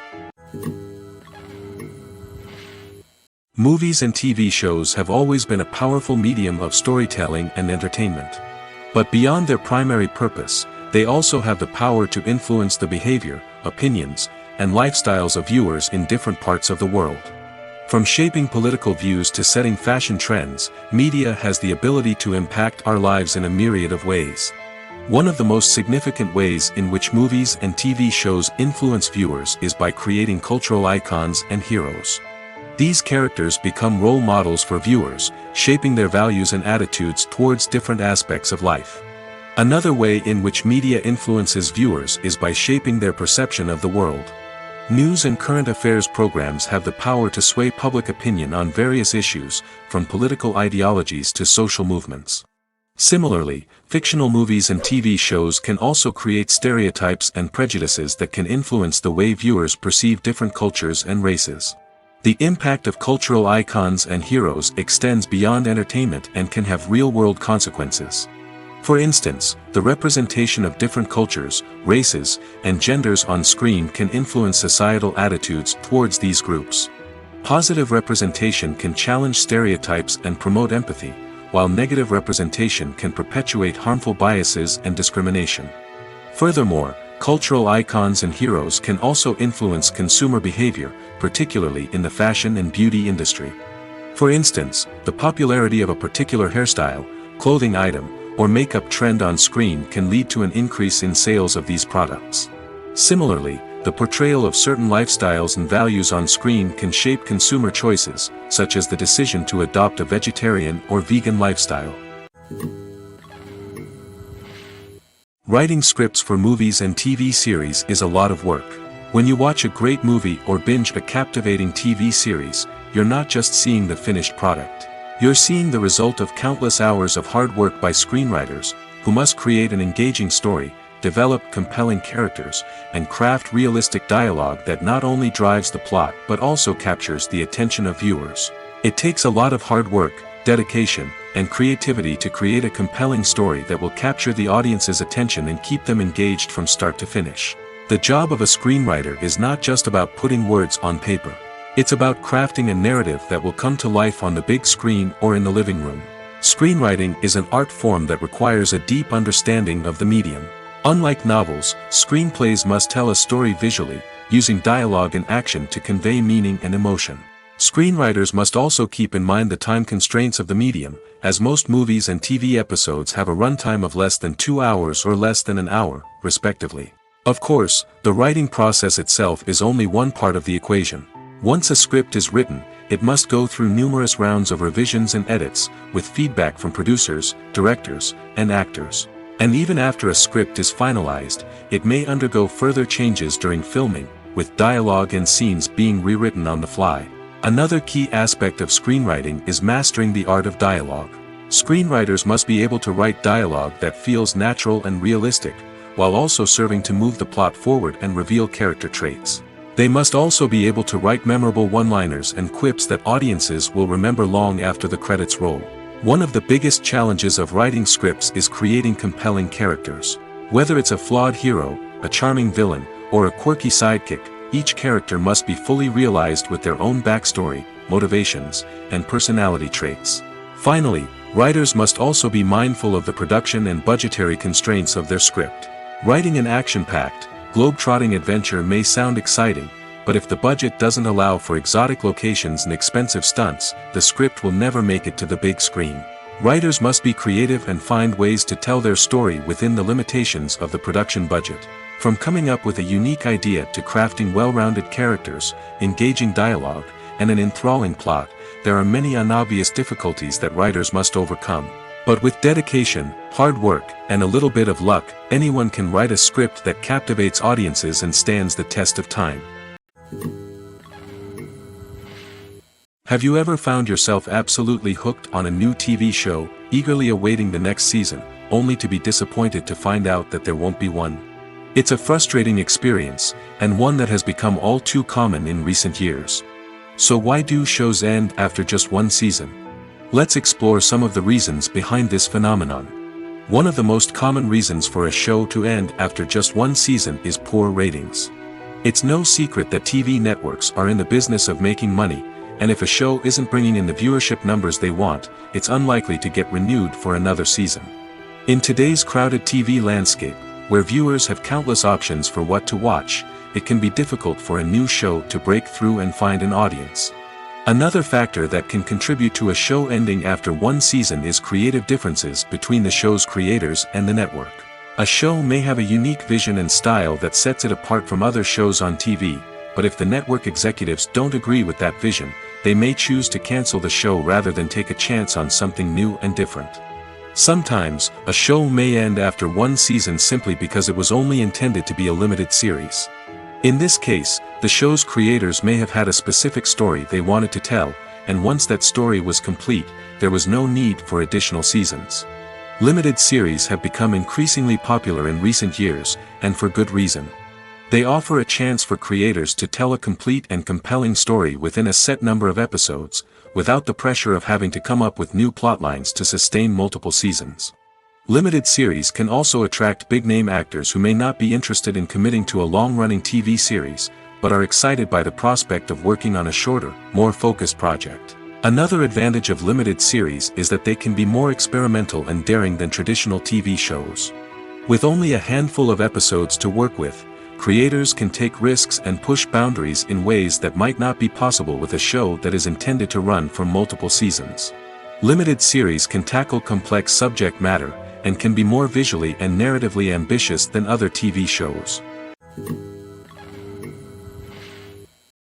S1: Movies and TV shows have always been a powerful medium of storytelling and entertainment. But beyond their primary purpose, they also have the power to influence the behavior, opinions, and lifestyles of viewers in different parts of the world. From shaping political views to setting fashion trends, media has the ability to impact our lives in a myriad of ways. One of the most significant ways in which movies and TV shows influence viewers is by creating cultural icons and heroes. These characters become role models for viewers, shaping their values and attitudes towards different aspects of life. Another way in which media influences viewers is by shaping their perception of the world. News and current affairs programs have the power to sway public opinion on various issues, from political ideologies to social movements. Similarly, fictional movies and TV shows can also create stereotypes and prejudices that can influence the way viewers perceive different cultures and races. The impact of cultural icons and heroes extends beyond entertainment and can have real-world consequences. For instance, the representation of different cultures, races, and genders on screen can influence societal attitudes towards these groups. Positive representation can challenge stereotypes and promote empathy, while negative representation can perpetuate harmful biases and discrimination. Furthermore, cultural icons and heroes can also influence consumer behavior, particularly in the fashion and beauty industry. For instance, the popularity of a particular hairstyle, clothing item, or makeup trend on screen can lead to an increase in sales of these products. Similarly, the portrayal of certain lifestyles and values on screen can shape consumer choices, such as the decision to adopt a vegetarian or vegan lifestyle. Writing scripts for movies and TV series is a lot of work. When you watch a great movie or binge a captivating TV series, you're not just seeing the finished product. You're seeing the result of countless hours of hard work by screenwriters, who must create an engaging story, develop compelling characters, and craft realistic dialogue that not only drives the plot but also captures the attention of viewers. It takes a lot of hard work, dedication, and creativity to create a compelling story that will capture the audience's attention and keep them engaged from start to finish. The job of a screenwriter is not just about putting words on paper. It's about crafting a narrative that will come to life on the big screen or in the living room. Screenwriting is an art form that requires a deep understanding of the medium. Unlike novels, screenplays must tell a story visually, using dialogue and action to convey meaning and emotion. Screenwriters must also keep in mind the time constraints of the medium, as most movies and TV episodes have a runtime of less than 2 hours or less than an hour, respectively. Of course, the writing process itself is only one part of the equation. Once a script is written, it must go through numerous rounds of revisions and edits, with feedback from producers, directors, and actors. And even after a script is finalized, it may undergo further changes during filming, with dialogue and scenes being rewritten on the fly. Another key aspect of screenwriting is mastering the art of dialogue. Screenwriters must be able to write dialogue that feels natural and realistic, while also serving to move the plot forward and reveal character traits. They must also be able to write memorable one-liners and quips that audiences will remember long after the credits roll. One of the biggest challenges of writing scripts is creating compelling characters. Whether it's a flawed hero, a charming villain, or a quirky sidekick, each character must be fully realized with their own backstory, motivations, and personality traits. Finally, writers must also be mindful of the production and budgetary constraints of their script. Writing an action-packed, globe-trotting adventure may sound exciting, but if the budget doesn't allow for exotic locations and expensive stunts, the script will never make it to the big screen. Writers must be creative and find ways to tell their story within the limitations of the production budget. From coming up with a unique idea to crafting well-rounded characters, engaging dialogue, and an enthralling plot, there are many unobvious difficulties that writers must overcome. But with dedication, hard work, and a little bit of luck, anyone can write a script that captivates audiences and stands the test of time. Have you ever found yourself absolutely hooked on a new TV show, eagerly awaiting the next season, only to be disappointed to find out that there won't be one? It's a frustrating experience, and one that has become all too common in recent years. So why do shows end after just one season? Let's explore some of the reasons behind this phenomenon. One of the most common reasons for a show to end after just one season is poor ratings. It's no secret that TV networks are in the business of making money, and if a show isn't bringing in the viewership numbers they want, it's unlikely to get renewed for another season. In today's crowded TV landscape, where viewers have countless options for what to watch, it can be difficult for a new show to break through and find an audience. Another factor that can contribute to a show ending after one season is creative differences between the show's creators and the network. A show may have a unique vision and style that sets it apart from other shows on TV, but if the network executives don't agree with that vision, they may choose to cancel the show rather than take a chance on something new and different. Sometimes, a show may end after one season simply because it was only intended to be a limited series. In this case, the show's creators may have had a specific story they wanted to tell, and once that story was complete, there was no need for additional seasons. Limited series have become increasingly popular in recent years, and for good reason. They offer a chance for creators to tell a complete and compelling story within a set number of episodes, without the pressure of having to come up with new plotlines to sustain multiple seasons. Limited series can also attract big-name actors who may not be interested in committing to a long-running TV series, but are excited by the prospect of working on a shorter, more focused project. Another advantage of limited series is that they can be more experimental and daring than traditional TV shows. With only a handful of episodes to work with, creators can take risks and push boundaries in ways that might not be possible with a show that is intended to run for multiple seasons. Limited series can tackle complex subject matter, and can be more visually and narratively ambitious than other TV shows.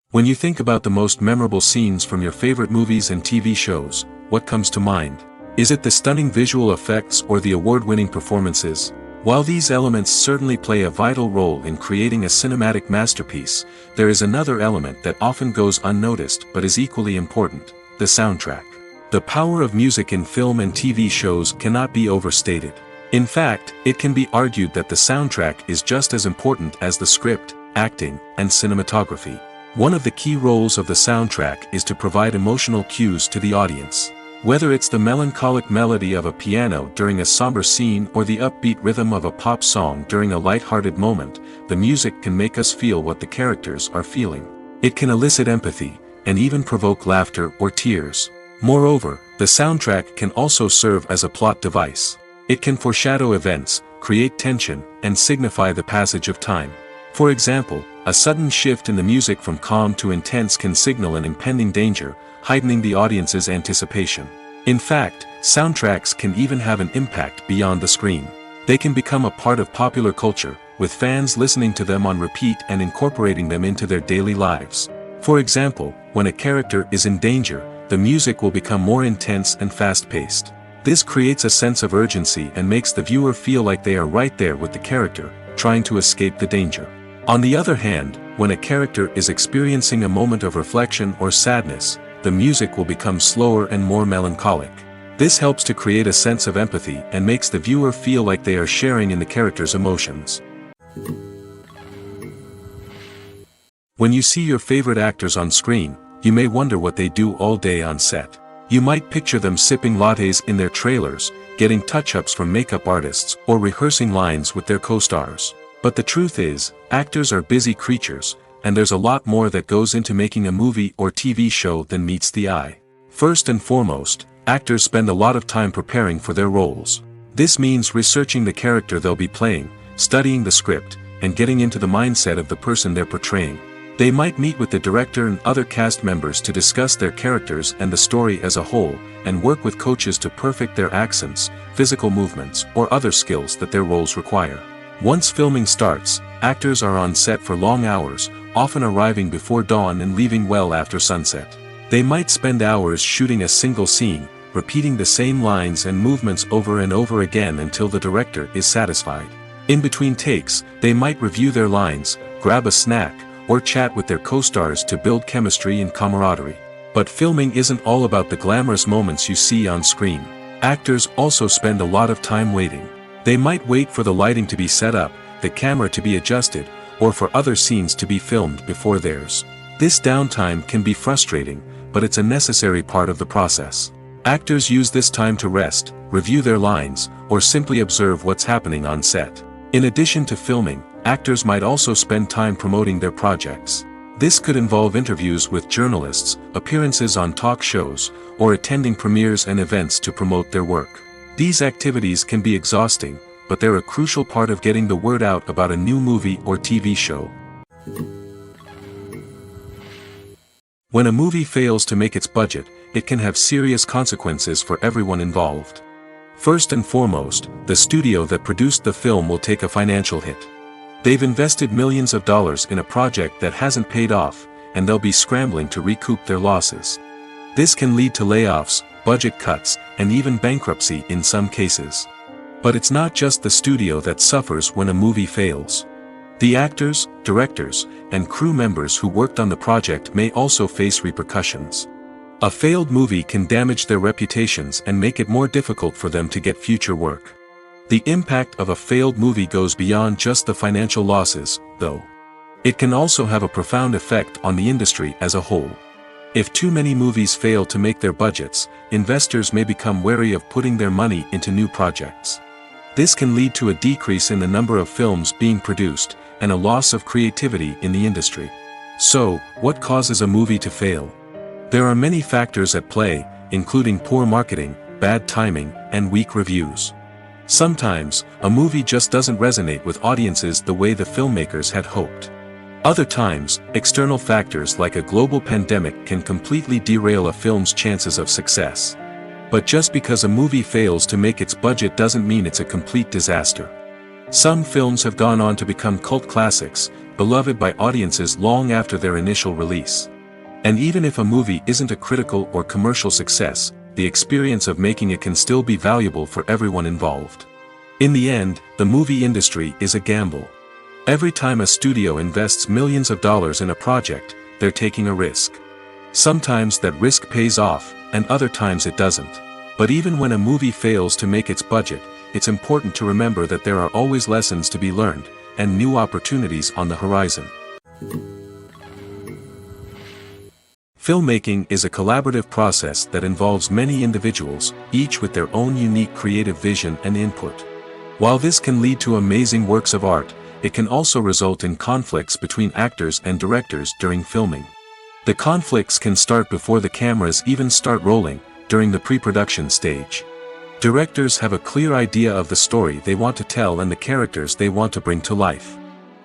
S1: When you think about the most memorable scenes from your favorite movies and TV shows, what comes to mind? Is it the stunning visual effects or the award-winning performances? While these elements certainly play a vital role in creating a cinematic masterpiece, there is another element that often goes unnoticed but is equally important: the soundtrack. The power of music in film and TV shows cannot be overstated. In fact, it can be argued that the soundtrack is just as important as the script, acting, and cinematography. One of the key roles of the soundtrack is to provide emotional cues to the audience. Whether it's the melancholic melody of a piano during a somber scene or the upbeat rhythm of a pop song during a light-hearted moment, the music can make us feel what the characters are feeling. It can elicit empathy, and even provoke laughter or tears. Moreover, the soundtrack can also serve as a plot device. It can foreshadow events, create tension, and signify the passage of time. For example, a sudden shift in the music from calm to intense can signal an impending danger, heightening the audience's anticipation. In fact, soundtracks can even have an impact beyond the screen. They can become a part of popular culture, with fans listening to them on repeat and incorporating them into their daily lives. For example, when a character is in danger, the music will become more intense and fast-paced. This creates a sense of urgency and makes the viewer feel like they are right there with the character, trying to escape the danger. On the other hand, when a character is experiencing a moment of reflection or sadness, the music will become slower and more melancholic. This helps to create a sense of empathy and makes the viewer feel like they are sharing in the character's emotions. When you see your favorite actors on screen, you may wonder what they do all day on set. You might picture them sipping lattes in their trailers, getting touch-ups from makeup artists, or rehearsing lines with their co-stars. But the truth is, actors are busy creatures, and there's a lot more that goes into making a movie or TV show than meets the eye. First and foremost, actors spend a lot of time preparing for their roles. This means researching the character they'll be playing, studying the script, and getting into the mindset of the person they're portraying. They might meet with the director and other cast members to discuss their characters and the story as a whole, and work with coaches to perfect their accents, physical movements, or other skills that their roles require. Once filming starts, actors are on set for long hours, often arriving before dawn and leaving well after sunset. They might spend hours shooting a single scene, repeating the same lines and movements over and over again until the director is satisfied. In between takes, they might review their lines, grab a snack, or chat with their co-stars to build chemistry and camaraderie. But filming isn't all about the glamorous moments you see on screen. Actors also spend a lot of time waiting. They might wait for the lighting to be set up, the camera to be adjusted, or for other scenes to be filmed before theirs. This downtime can be frustrating, but it's a necessary part of the process. Actors use this time to rest, review their lines, or simply observe what's happening on set. In addition to filming, actors might also spend time promoting their projects. This could involve interviews with journalists, appearances on talk shows, or attending premieres and events to promote their work. These activities can be exhausting, but they're a crucial part of getting the word out about a new movie or TV show. When a movie fails to make its budget, it can have serious consequences for everyone involved. First and foremost, the studio that produced the film will take a financial hit. They've invested millions of dollars in a project that hasn't paid off, and they'll be scrambling to recoup their losses. This can lead to layoffs, budget cuts, and even bankruptcy in some cases. But it's not just the studio that suffers when a movie fails. The actors, directors, and crew members who worked on the project may also face repercussions. A failed movie can damage their reputations and make it more difficult for them to get future work. The impact of a failed movie goes beyond just the financial losses, though. It can also have a profound effect on the industry as a whole. If too many movies fail to make their budgets, investors may become wary of putting their money into new projects. This can lead to a decrease in the number of films being produced, and a loss of creativity in the industry. So, what causes a movie to fail? There are many factors at play, including poor marketing, bad timing, and weak reviews. Sometimes, a movie just doesn't resonate with audiences the way the filmmakers had hoped. Other times, external factors like a global pandemic can completely derail a film's chances of success. But just because a movie fails to make its budget doesn't mean it's a complete disaster. Some films have gone on to become cult classics, beloved by audiences long after their initial release. And even if a movie isn't a critical or commercial success, the experience of making it can still be valuable for everyone involved. In the end, the movie industry is a gamble. Every time a studio invests millions of dollars in a project, they're taking a risk. Sometimes that risk pays off, and other times it doesn't. But even when a movie fails to make its budget, it's important to remember that there are always lessons to be learned, and new opportunities on the horizon. Filmmaking is a collaborative process that involves many individuals, each with their own unique creative vision and input. While this can lead to amazing works of art, it can also result in conflicts between actors and directors during filming. The conflicts can start before the cameras even start rolling, during the pre-production stage. Directors have a clear idea of the story they want to tell and the characters they want to bring to life.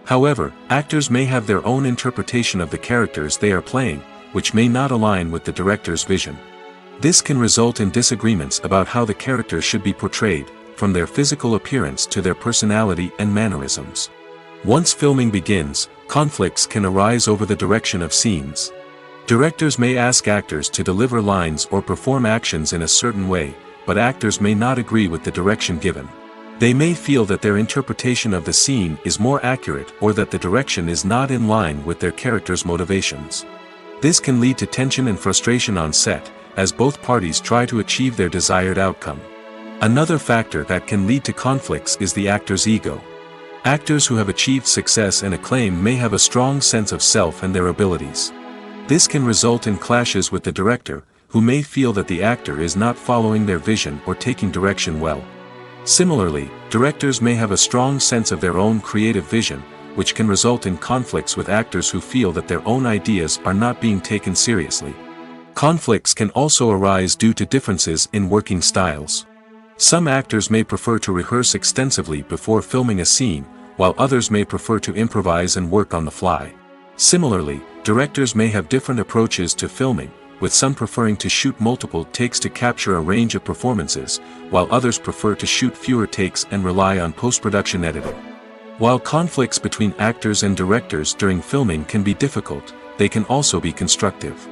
S1: However, actors may have their own interpretation of the characters they are playing, which may not align with the director's vision. This can result in disagreements about how the characters should be portrayed, from their physical appearance to their personality and mannerisms. Once filming begins, conflicts can arise over the direction of scenes. Directors may ask actors to deliver lines or perform actions in a certain way, but actors may not agree with the direction given. They may feel that their interpretation of the scene is more accurate or that the direction is not in line with their character's motivations. This can lead to tension and frustration on set, as both parties try to achieve their desired outcome. Another factor that can lead to conflicts is the actor's ego. Actors who have achieved success and acclaim may have a strong sense of self and their abilities. This can result in clashes with the director, who may feel that the actor is not following their vision or taking direction well. Similarly, directors may have a strong sense of their own creative vision, which can result in conflicts with actors who feel that their own ideas are not being taken seriously. Conflicts can also arise due to differences in working styles. Some actors may prefer to rehearse extensively before filming a scene, while others may prefer to improvise and work on the fly. Similarly, directors may have different approaches to filming, with some preferring to shoot multiple takes to capture a range of performances, while others prefer to shoot fewer takes and rely on post-production editing. While conflicts between actors and directors during filming can be difficult, they can also be constructive.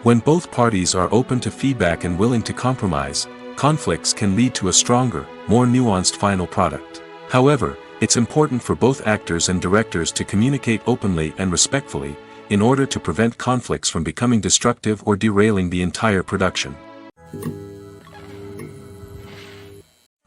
S1: When both parties are open to feedback and willing to compromise, conflicts can lead to a stronger, more nuanced final product. However, it's important for both actors and directors to communicate openly and respectfully, in order to prevent conflicts from becoming destructive or derailing the entire production.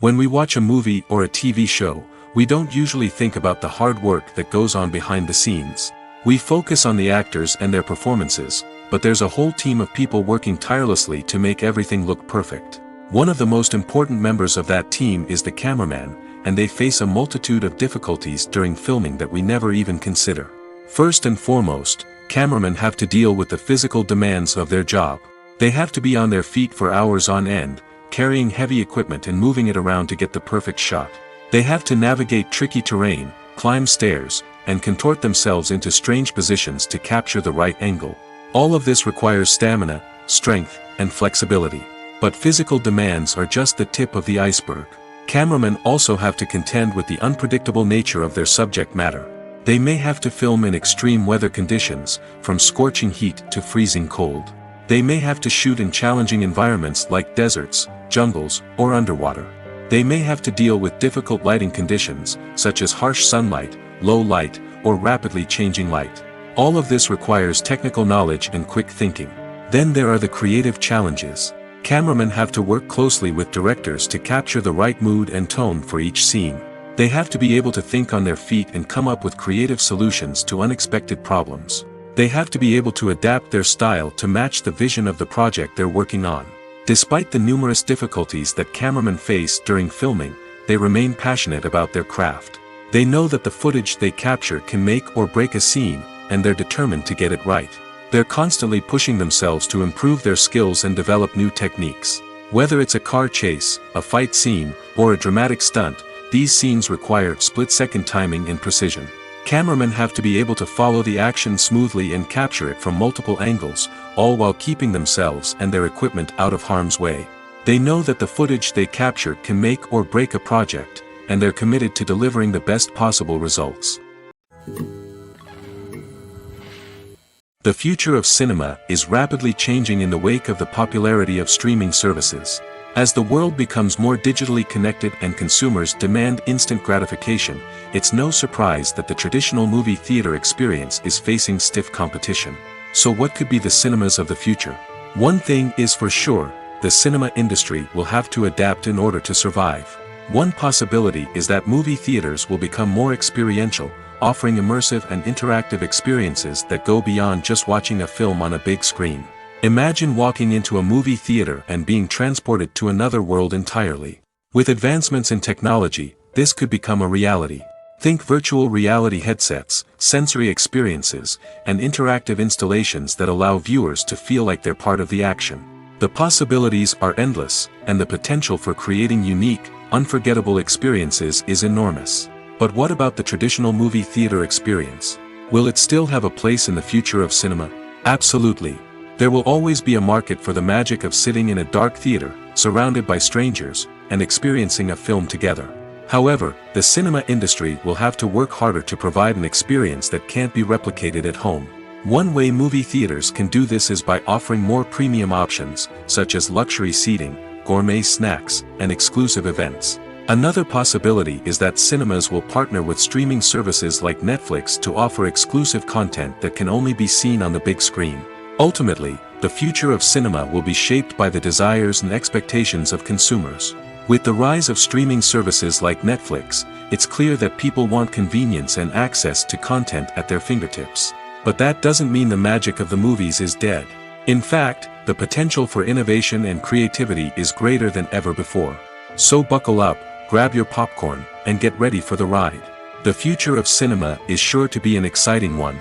S1: When we watch a movie or a TV show, we don't usually think about the hard work that goes on behind the scenes. We focus on the actors and their performances, but there's a whole team of people working tirelessly to make everything look perfect. One of the most important members of that team is the cameraman, and they face a multitude of difficulties during filming that we never even consider. First and foremost, cameramen have to deal with the physical demands of their job. They have to be on their feet for hours on end, carrying heavy equipment and moving it around to get the perfect shot. They have to navigate tricky terrain, climb stairs, and contort themselves into strange positions to capture the right angle. All of this requires stamina, strength, and flexibility. But physical demands are just the tip of the iceberg. Cameramen also have to contend with the unpredictable nature of their subject matter. They may have to film in extreme weather conditions, from scorching heat to freezing cold. They may have to shoot in challenging environments like deserts, jungles, or underwater. They may have to deal with difficult lighting conditions, such as harsh sunlight, low light, or rapidly changing light. All of this requires technical knowledge and quick thinking. Then there are the creative challenges. Cameramen have to work closely with directors to capture the right mood and tone for each scene. They have to be able to think on their feet and come up with creative solutions to unexpected problems. They have to be able to adapt their style to match the vision of the project they're working on. Despite the numerous difficulties that cameramen face during filming, they remain passionate about their craft. They know that the footage they capture can make or break a scene, and they're determined to get it right. They're constantly pushing themselves to improve their skills and develop new techniques. Whether it's a car chase, a fight scene, or a dramatic stunt, these scenes require split-second timing and precision. Cameramen have to be able to follow the action smoothly and capture it from multiple angles, all while keeping themselves and their equipment out of harm's way. They know that the footage they capture can make or break a project, and they're committed to delivering the best possible results. The future of cinema is rapidly changing in the wake of the popularity of streaming services. As the world becomes more digitally connected and consumers demand instant gratification, it's no surprise that the traditional movie theater experience is facing stiff competition. So what could be the cinemas of the future? One thing is for sure, the cinema industry will have to adapt in order to survive. One possibility is that movie theaters will become more experiential, offering immersive and interactive experiences that go beyond just watching a film on a big screen. Imagine walking into a movie theater and being transported to another world entirely. With advancements in technology, this could become a reality. Think virtual reality headsets, sensory experiences, and interactive installations that allow viewers to feel like they're part of the action. The possibilities are endless, and the potential for creating unique, unforgettable experiences is enormous. But what about the traditional movie theater experience? Will it still have a place in the future of cinema? Absolutely. There will always be a market for the magic of sitting in a dark theater, surrounded by strangers, and experiencing a film together. However, the cinema industry will have to work harder to provide an experience that can't be replicated at home. One way movie theaters can do this is by offering more premium options, such as luxury seating, gourmet snacks, and exclusive events. Another possibility is that cinemas will partner with streaming services like Netflix to offer exclusive content that can only be seen on the big screen. Ultimately, the future of cinema will be shaped by the desires and expectations of consumers. With the rise of streaming services like Netflix, it's clear that people want convenience and access to content at their fingertips. But that doesn't mean the magic of the movies is dead. In fact, the potential for innovation and creativity is greater than ever before. So buckle up, grab your popcorn, and get ready for the ride. The future of cinema is sure to be an exciting one.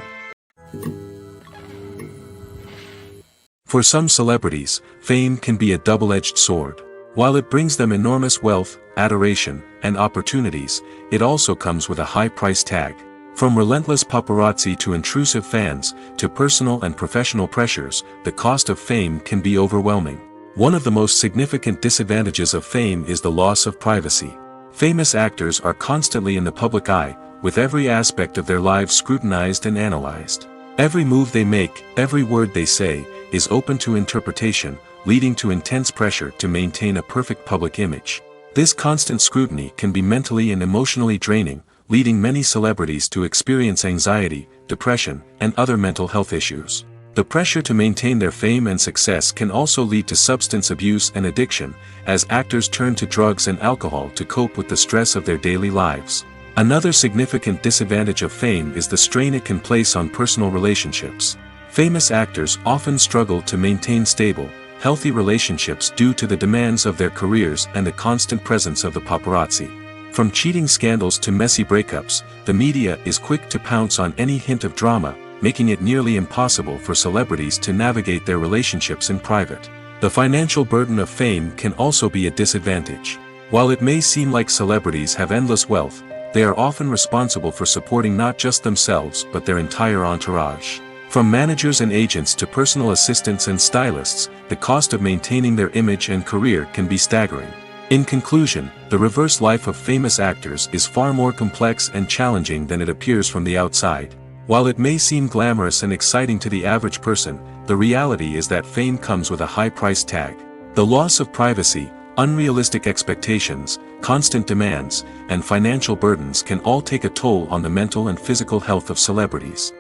S1: For some celebrities, fame can be a double-edged sword. While it brings them enormous wealth, adoration, and opportunities, it also comes with a high price tag. From relentless paparazzi to intrusive fans, to personal and professional pressures, the cost of fame can be overwhelming. One of the most significant disadvantages of fame is the loss of privacy. Famous actors are constantly in the public eye, with every aspect of their lives scrutinized and analyzed. Every move they make, every word they say, is open to interpretation, leading to intense pressure to maintain a perfect public image. This constant scrutiny can be mentally and emotionally draining, leading many celebrities to experience anxiety, depression, and other mental health issues. The pressure to maintain their fame and success can also lead to substance abuse and addiction, as actors turn to drugs and alcohol to cope with the stress of their daily lives. Another significant disadvantage of fame is the strain it can place on personal relationships. Famous actors often struggle to maintain stable, healthy relationships due to the demands of their careers and the constant presence of the paparazzi. From cheating scandals to messy breakups, the media is quick to pounce on any hint of drama, making it nearly impossible for celebrities to navigate their relationships in private. The financial burden of fame can also be a disadvantage. While it may seem like celebrities have endless wealth, they are often responsible for supporting not just themselves but their entire entourage. From managers and agents to personal assistants and stylists, the cost of maintaining their image and career can be staggering. In conclusion, the reverse life of famous actors is far more complex and challenging than it appears from the outside. While it may seem glamorous and exciting to the average person, the reality is that fame comes with a high price tag. The loss of privacy, unrealistic expectations, constant demands, and financial burdens can all take a toll on the mental and physical health of celebrities.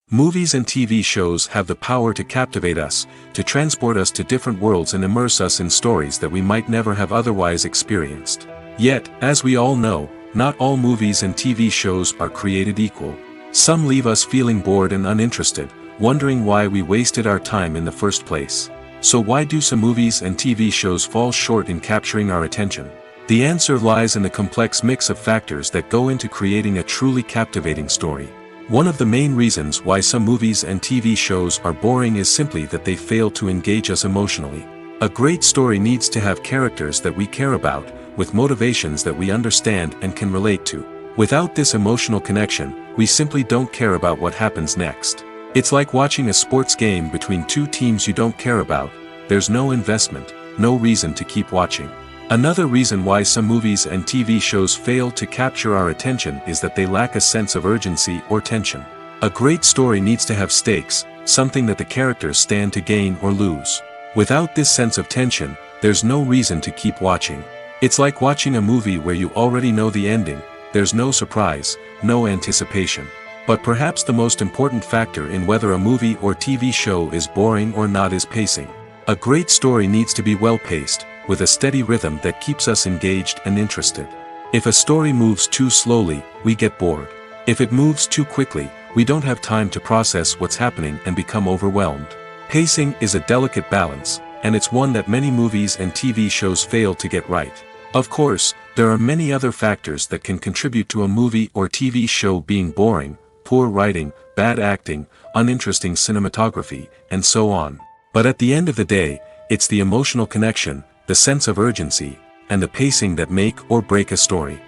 S1: Movies and TV shows have the power to captivate us, to transport us to different worlds and immerse us in stories that we might never have otherwise experienced. Yet, as we all know, not all movies and TV shows are created equal. Some leave us feeling bored and uninterested, wondering why we wasted our time in the first place. So why do some movies and TV shows fall short in capturing our attention? The answer lies in the complex mix of factors that go into creating a truly captivating story. One of the main reasons why some movies and TV shows are boring is simply that they fail to engage us emotionally. A great story needs to have characters that we care about, with motivations that we understand and can relate to. Without this emotional connection, we simply don't care about what happens next. It's like watching a sports game between two teams you don't care about. There's no investment, no reason to keep watching. Another reason why some movies and TV shows fail to capture our attention is that they lack a sense of urgency or tension. A great story needs to have stakes, something that the characters stand to gain or lose. Without this sense of tension, there's no reason to keep watching. It's like watching a movie where you already know the ending. There's no surprise, no anticipation. But perhaps the most important factor in whether a movie or TV show is boring or not is pacing. A great story needs to be well-paced, with a steady rhythm that keeps us engaged and interested. If a story moves too slowly, we get bored. If it moves too quickly, we don't have time to process what's happening and become overwhelmed. Pacing is a delicate balance, and it's one that many movies and TV shows fail to get right. Of course, there are many other factors that can contribute to a movie or TV show being boring: poor writing, bad acting, uninteresting cinematography, and so on. But at the end of the day, it's the emotional connection, the sense of urgency, and the pacing that make or break a story.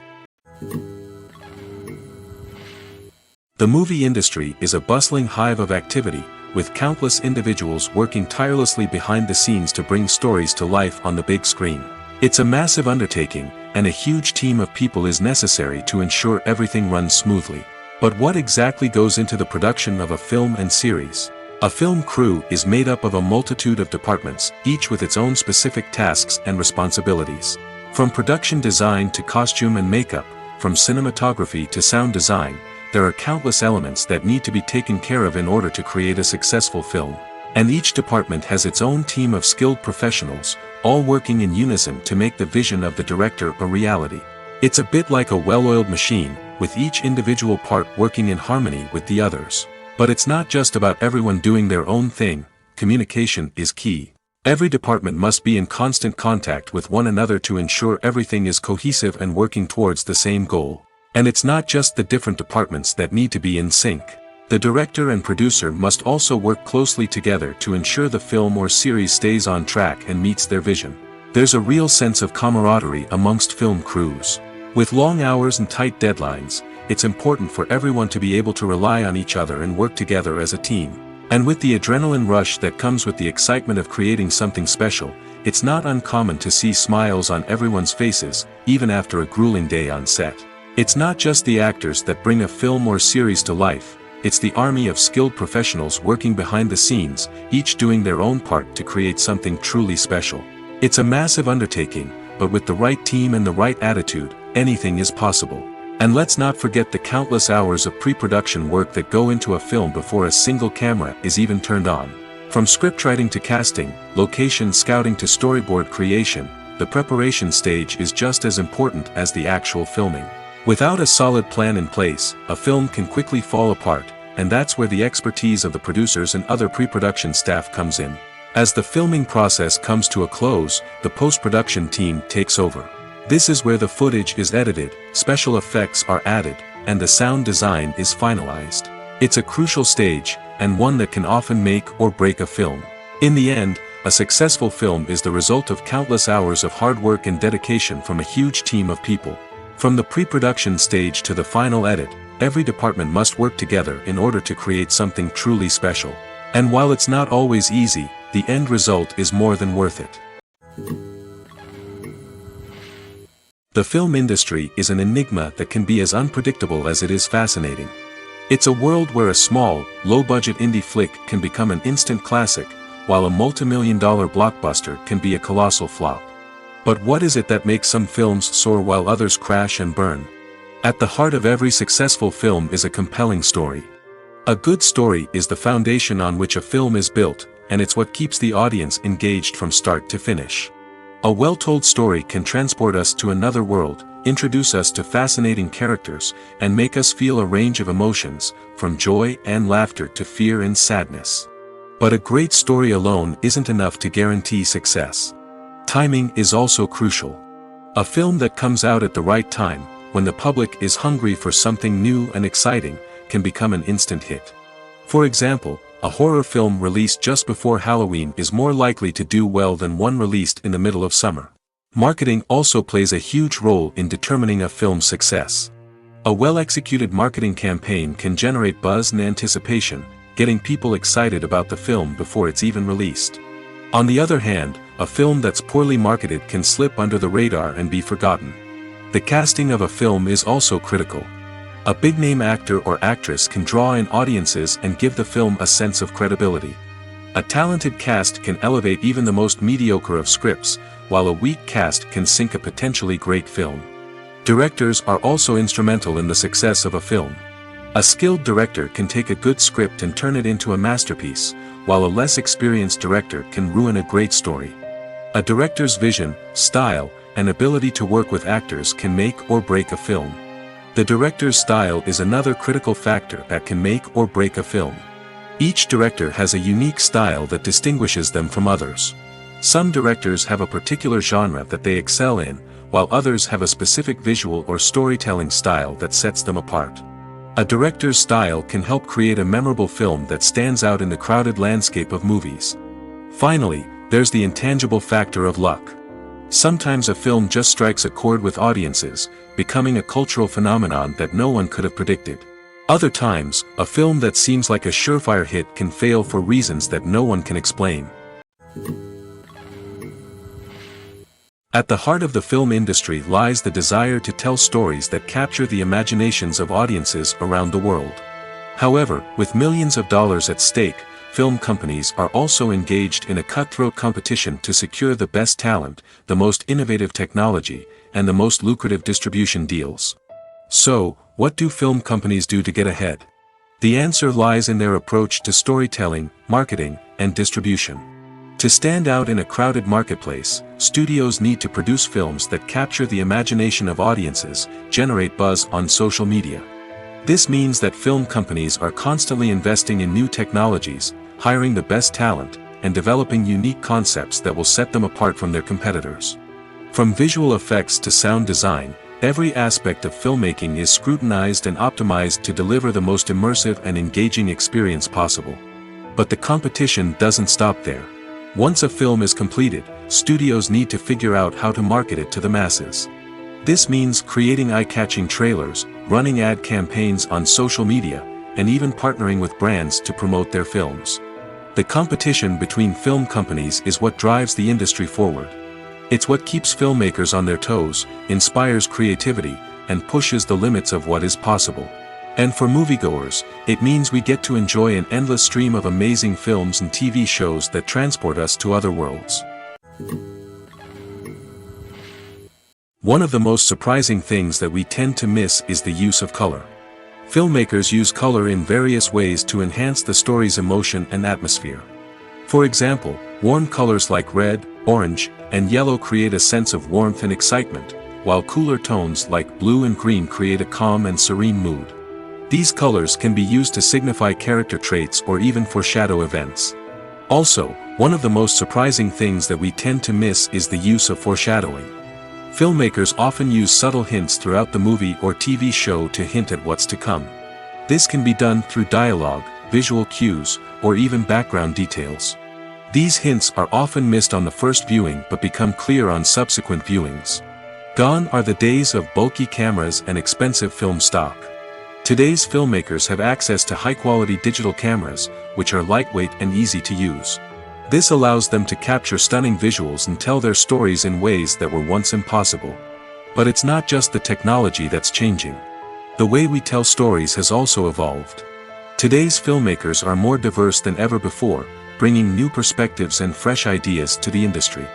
S1: The movie industry is a bustling hive of activity, with countless individuals working tirelessly behind the scenes to bring stories to life on the big screen. It's a massive undertaking, and a huge team of people is necessary to ensure everything runs smoothly. But what exactly goes into the production of a film and series? A film crew is made up of a multitude of departments, each with its own specific tasks and responsibilities. From production design to costume and makeup, from cinematography to sound design, there are countless elements that need to be taken care of in order to create a successful film. And each department has its own team of skilled professionals, all working in unison to make the vision of the director a reality. It's a bit like a well-oiled machine, with each individual part working in harmony with the others. But it's not just about everyone doing their own thing. Communication is key. Every department must be in constant contact with one another to ensure everything is cohesive and working towards the same goal. And it's not just the different departments that need to be in sync. The director and producer must also work closely together to ensure the film or series stays on track and meets their vision. There's a real sense of camaraderie amongst film crews. With long hours and tight deadlines, it's important for everyone to be able to rely on each other and work together as a team. And with the adrenaline rush that comes with the excitement of creating something special, it's not uncommon to see smiles on everyone's faces, even after a grueling day on set. It's not just the actors that bring a film or series to life, it's the army of skilled professionals working behind the scenes, each doing their own part to create something truly special. It's a massive undertaking, but with the right team and the right attitude, anything is possible. And let's not forget the countless hours of pre-production work that go into a film before a single camera is even turned on. From scriptwriting to casting, location scouting to storyboard creation, the preparation stage is just as important as the actual filming. Without a solid plan in place, a film can quickly fall apart, and that's where the expertise of the producers and other pre-production staff comes in. As the filming process comes to a close, the post-production team takes over. This is where the footage is edited, special effects are added, and the sound design is finalized. It's a crucial stage, and one that can often make or break a film. In the end, a successful film is the result of countless hours of hard work and dedication from a huge team of people. From the pre-production stage to the final edit, every department must work together in order to create something truly special. And while it's not always easy, the end result is more than worth it. The film industry is an enigma that can be as unpredictable as it is fascinating. It's a world where a small, low-budget indie flick can become an instant classic, while a multi-million-dollar blockbuster can be a colossal flop. But what is it that makes some films soar while others crash and burn? At the heart of every successful film is a compelling story. A good story is the foundation on which a film is built, and it's what keeps the audience engaged from start to finish. A well-told story can transport us to another world, introduce us to fascinating characters, and make us feel a range of emotions, from joy and laughter to fear and sadness. But a great story alone isn't enough to guarantee success. Timing is also crucial. A film that comes out at the right time, when the public is hungry for something new and exciting, can become an instant hit. For example, a horror film released just before Halloween is more likely to do well than one released in the middle of summer. Marketing also plays a huge role in determining a film's success. A well-executed marketing campaign can generate buzz and anticipation, getting people excited about the film before it's even released. On the other hand, a film that's poorly marketed can slip under the radar and be forgotten. The casting of a film is also critical. A big-name actor or actress can draw in audiences and give the film a sense of credibility. A talented cast can elevate even the most mediocre of scripts, while a weak cast can sink a potentially great film. Directors are also instrumental in the success of a film. A skilled director can take a good script and turn it into a masterpiece, while a less experienced director can ruin a great story. A director's vision, style, and ability to work with actors can make or break a film. The director's style is another critical factor that can make or break a film. Each director has a unique style that distinguishes them from others. Some directors have a particular genre that they excel in, while others have a specific visual or storytelling style that sets them apart. A director's style can help create a memorable film that stands out in the crowded landscape of movies. Finally, there's the intangible factor of luck. Sometimes a film just strikes a chord with audiences, becoming a cultural phenomenon that no one could have predicted. Other times, a film that seems like a surefire hit can fail for reasons that no one can explain. At the heart of the film industry lies the desire to tell stories that capture the imaginations of audiences around the world. However, with millions of dollars at stake, film companies are also engaged in a cutthroat competition to secure the best talent, the most innovative technology, and the most lucrative distribution deals. So, what do film companies do to get ahead? The answer lies in their approach to storytelling, marketing, and distribution. To stand out in a crowded marketplace, studios need to produce films that capture the imagination of audiences, generate buzz on social media. This means that film companies are constantly investing in new technologies, hiring the best talent, and developing unique concepts that will set them apart from their competitors. From visual effects to sound design, every aspect of filmmaking is scrutinized and optimized to deliver the most immersive and engaging experience possible. But the competition doesn't stop there. Once a film is completed, studios need to figure out how to market it to the masses. This means creating eye-catching trailers, running ad campaigns on social media, and even partnering with brands to promote their films. The competition between film companies is what drives the industry forward. It's what keeps filmmakers on their toes, inspires creativity, and pushes the limits of what is possible. And for moviegoers, it means we get to enjoy an endless stream of amazing films and TV shows that transport us to other worlds. One of the most surprising things that we tend to miss is the use of color. Filmmakers use color in various ways to enhance the story's emotion and atmosphere. For example, warm colors like red, orange, and yellow create a sense of warmth and excitement, while cooler tones like blue and green create a calm and serene mood. These colors can be used to signify character traits or even foreshadow events. Also, one of the most surprising things that we tend to miss is the use of foreshadowing. Filmmakers often use subtle hints throughout the movie or TV show to hint at what's to come. This can be done through dialogue, visual cues, or even background details. These hints are often missed on the first viewing but become clear on subsequent viewings. Gone are the days of bulky cameras and expensive film stock. Today's filmmakers have access to high-quality digital cameras, which are lightweight and easy to use. This allows them to capture stunning visuals and tell their stories in ways that were once impossible. But it's not just the technology that's changing. The way we tell stories has also evolved. Today's filmmakers are more diverse than ever before, bringing new perspectives and fresh ideas to the industry.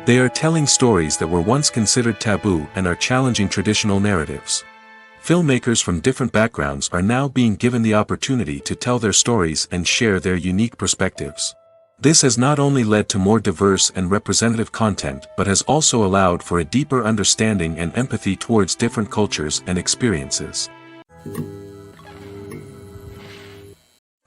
S1: They are telling stories that were once considered taboo and are challenging traditional narratives. Filmmakers from different backgrounds are now being given the opportunity to tell their stories and share their unique perspectives. This has not only led to more diverse and representative content but has also allowed for a deeper understanding and empathy towards different cultures and experiences.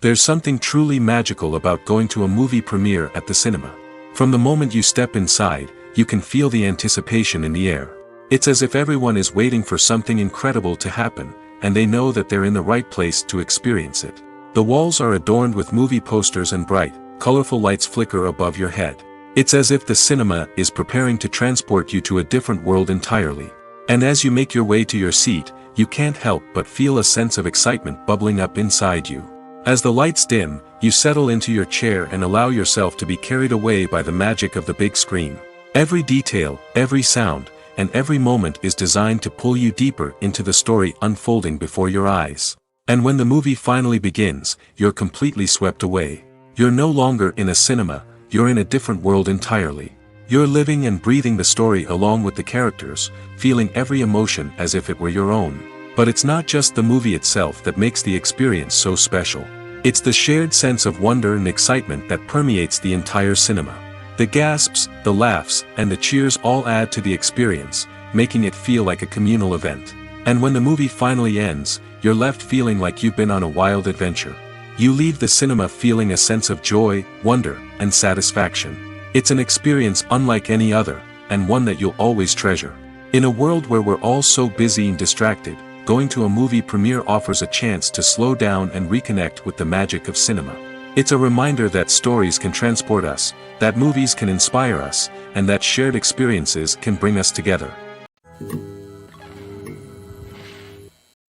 S1: There's something truly magical about going to a movie premiere at the cinema. From the moment you step inside, you can feel the anticipation in the air. It's as if everyone is waiting for something incredible to happen, and they know that they're in the right place to experience it. The walls are adorned with movie posters and bright, colorful lights flicker above your head. It's as if the cinema is preparing to transport you to a different world entirely. And as you make your way to your seat, you can't help but feel a sense of excitement bubbling up inside you. As the lights dim, you settle into your chair and allow yourself to be carried away by the magic of the big screen. Every detail, every sound, and every moment is designed to pull you deeper into the story unfolding before your eyes. And when the movie finally begins, you're completely swept away. You're no longer in a cinema, you're in a different world entirely. You're living and breathing the story along with the characters, feeling every emotion as if it were your own. But it's not just the movie itself that makes the experience so special. It's the shared sense of wonder and excitement that permeates the entire cinema. The gasps, the laughs, and the cheers all add to the experience, making it feel like a communal event. And when the movie finally ends, you're left feeling like you've been on a wild adventure. You leave the cinema feeling a sense of joy, wonder, and satisfaction. It's an experience unlike any other, and one that you'll always treasure. In a world where we're all so busy and distracted, going to a movie premiere offers a chance to slow down and reconnect with the magic of cinema. It's a reminder that stories can transport us, that movies can inspire us, and that shared experiences can bring us together.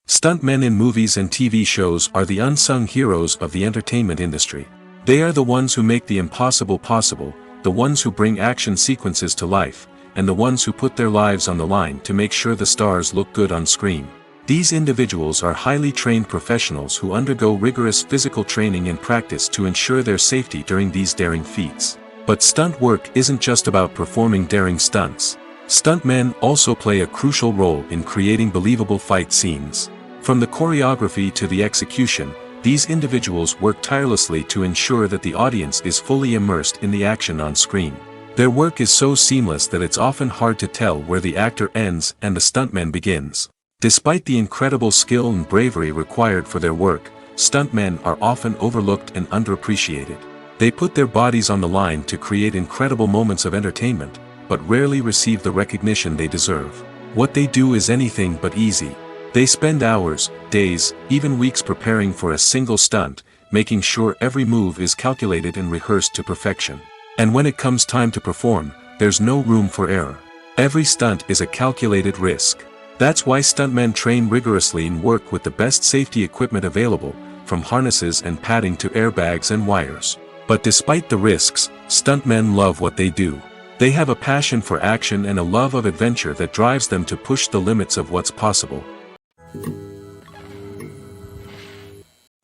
S1: Stuntmen in movies and TV shows are the unsung heroes of the entertainment industry. They are the ones who make the impossible possible, the ones who bring action sequences to life, and the ones who put their lives on the line to make sure the stars look good on screen. These individuals are highly trained professionals who undergo rigorous physical training and practice to ensure their safety during these daring feats. But stunt work isn't just about performing daring stunts. Stuntmen also play a crucial role in creating believable fight scenes. From the choreography to the execution, these individuals work tirelessly to ensure that the audience is fully immersed in the action on screen. Their work is so seamless that it's often hard to tell where the actor ends and the stuntman begins. Despite the incredible skill and bravery required for their work, stuntmen are often overlooked and underappreciated. They put their bodies on the line to create incredible moments of entertainment, but rarely receive the recognition they deserve. What they do is anything but easy. They spend hours, days, even weeks preparing for a single stunt, making sure every move is calculated and rehearsed to perfection. And when it comes time to perform, there's no room for error. Every stunt is a calculated risk. That's why stuntmen train rigorously and work with the best safety equipment available, from harnesses and padding to airbags and wires. But despite the risks, stuntmen love what they do. They have a passion for action and a love of adventure that drives them to push the limits of what's possible.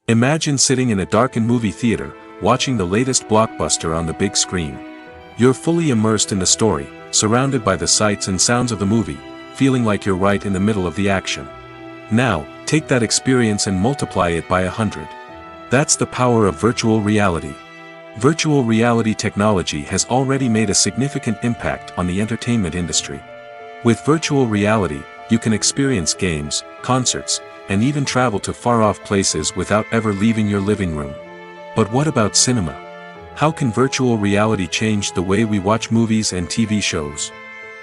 S1: Imagine sitting in a darkened movie theater, watching the latest blockbuster on the big screen. You're fully immersed in the story, surrounded by the sights and sounds of the movie, feeling like you're right in the middle of the action. Now, take that experience and multiply it by 100. That's the power of virtual reality. Virtual reality technology has already made a significant impact on the entertainment industry. With virtual reality, you can experience games, concerts, and even travel to far-off places without ever leaving your living room. But what about cinema? How can virtual reality change the way we watch movies and TV shows?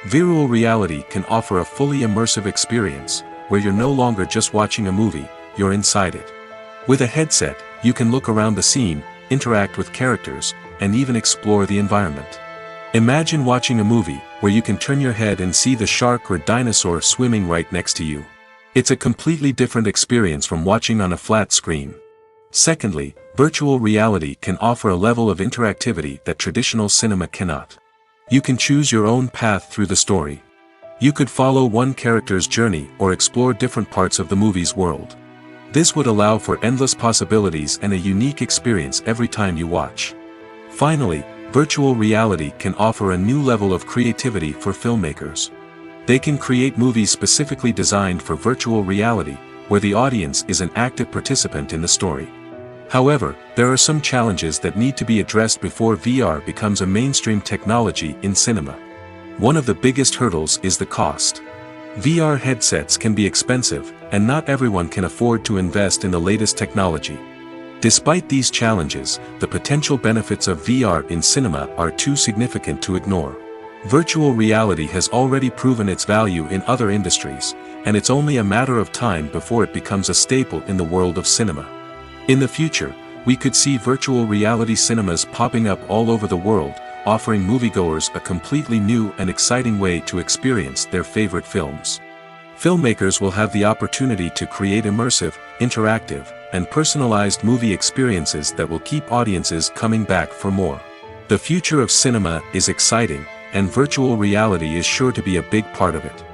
S1: Virtual reality can offer a fully immersive experience, where you're no longer just watching a movie, you're inside it. With a headset, you can look around the scene, interact with characters, and even explore the environment. Imagine watching a movie, where you can turn your head and see the shark or dinosaur swimming right next to you. It's a completely different experience from watching on a flat screen. Secondly, virtual reality can offer a level of interactivity that traditional cinema cannot. You can choose your own path through the story. You could follow one character's journey or explore different parts of the movie's world. This would allow for endless possibilities and a unique experience every time you watch. Finally, virtual reality can offer a new level of creativity for filmmakers. They can create movies specifically designed for virtual reality, where the audience is an active participant in the story. However, there are some challenges that need to be addressed before VR becomes a mainstream technology in cinema. One of the biggest hurdles is the cost. VR headsets can be expensive, and not everyone can afford to invest in the latest technology. Despite these challenges, the potential benefits of VR in cinema are too significant to ignore. Virtual reality has already proven its value in other industries, and it's only a matter of time before it becomes a staple in the world of cinema. In the future, we could see virtual reality cinemas popping up all over the world, offering moviegoers a completely new and exciting way to experience their favorite films. Filmmakers will have the opportunity to create immersive, interactive, and personalized movie experiences that will keep audiences coming back for more. The future of cinema is exciting, and virtual reality is sure to be a big part of it.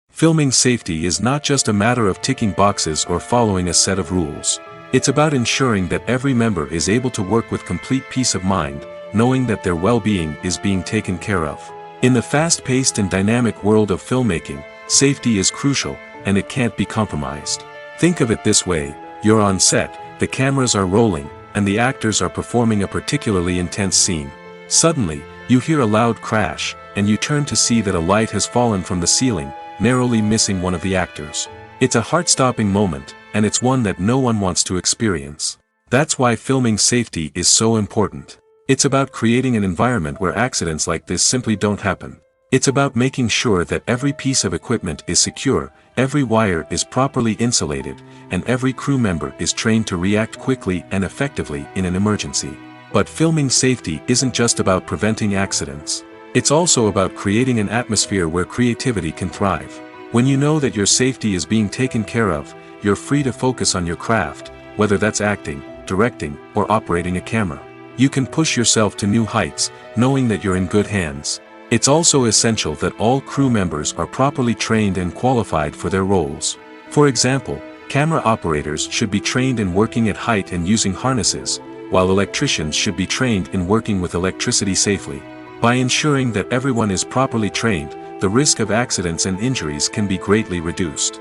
S1: Filming safety is not just a matter of ticking boxes or following a set of rules. It's about ensuring that every member is able to work with complete peace of mind, knowing that their well-being is being taken care of. In the fast-paced and dynamic world of filmmaking, safety is crucial, and it can't be compromised. Think of it this way: you're on set, the cameras are rolling, and the actors are performing a particularly intense scene. Suddenly, you hear a loud crash, and you turn to see that a light has fallen from the ceiling, narrowly missing one of the actors. It's a heart-stopping moment, and it's one that no one wants to experience. That's why filming safety is so important. It's about creating an environment where accidents like this simply don't happen. It's about making sure that every piece of equipment is secure, every wire is properly insulated, and every crew member is trained to react quickly and effectively in an emergency. But filming safety isn't just about preventing accidents. It's also about creating an atmosphere where creativity can thrive. When you know that your safety is being taken care of, you're free to focus on your craft, whether that's acting, directing, or operating a camera. You can push yourself to new heights, knowing that you're in good hands. It's also essential that all crew members are properly trained and qualified for their roles. For example, camera operators should be trained in working at height and using harnesses, while electricians should be trained in working with electricity safely. By ensuring that everyone is properly trained, the risk of accidents and injuries can be greatly reduced.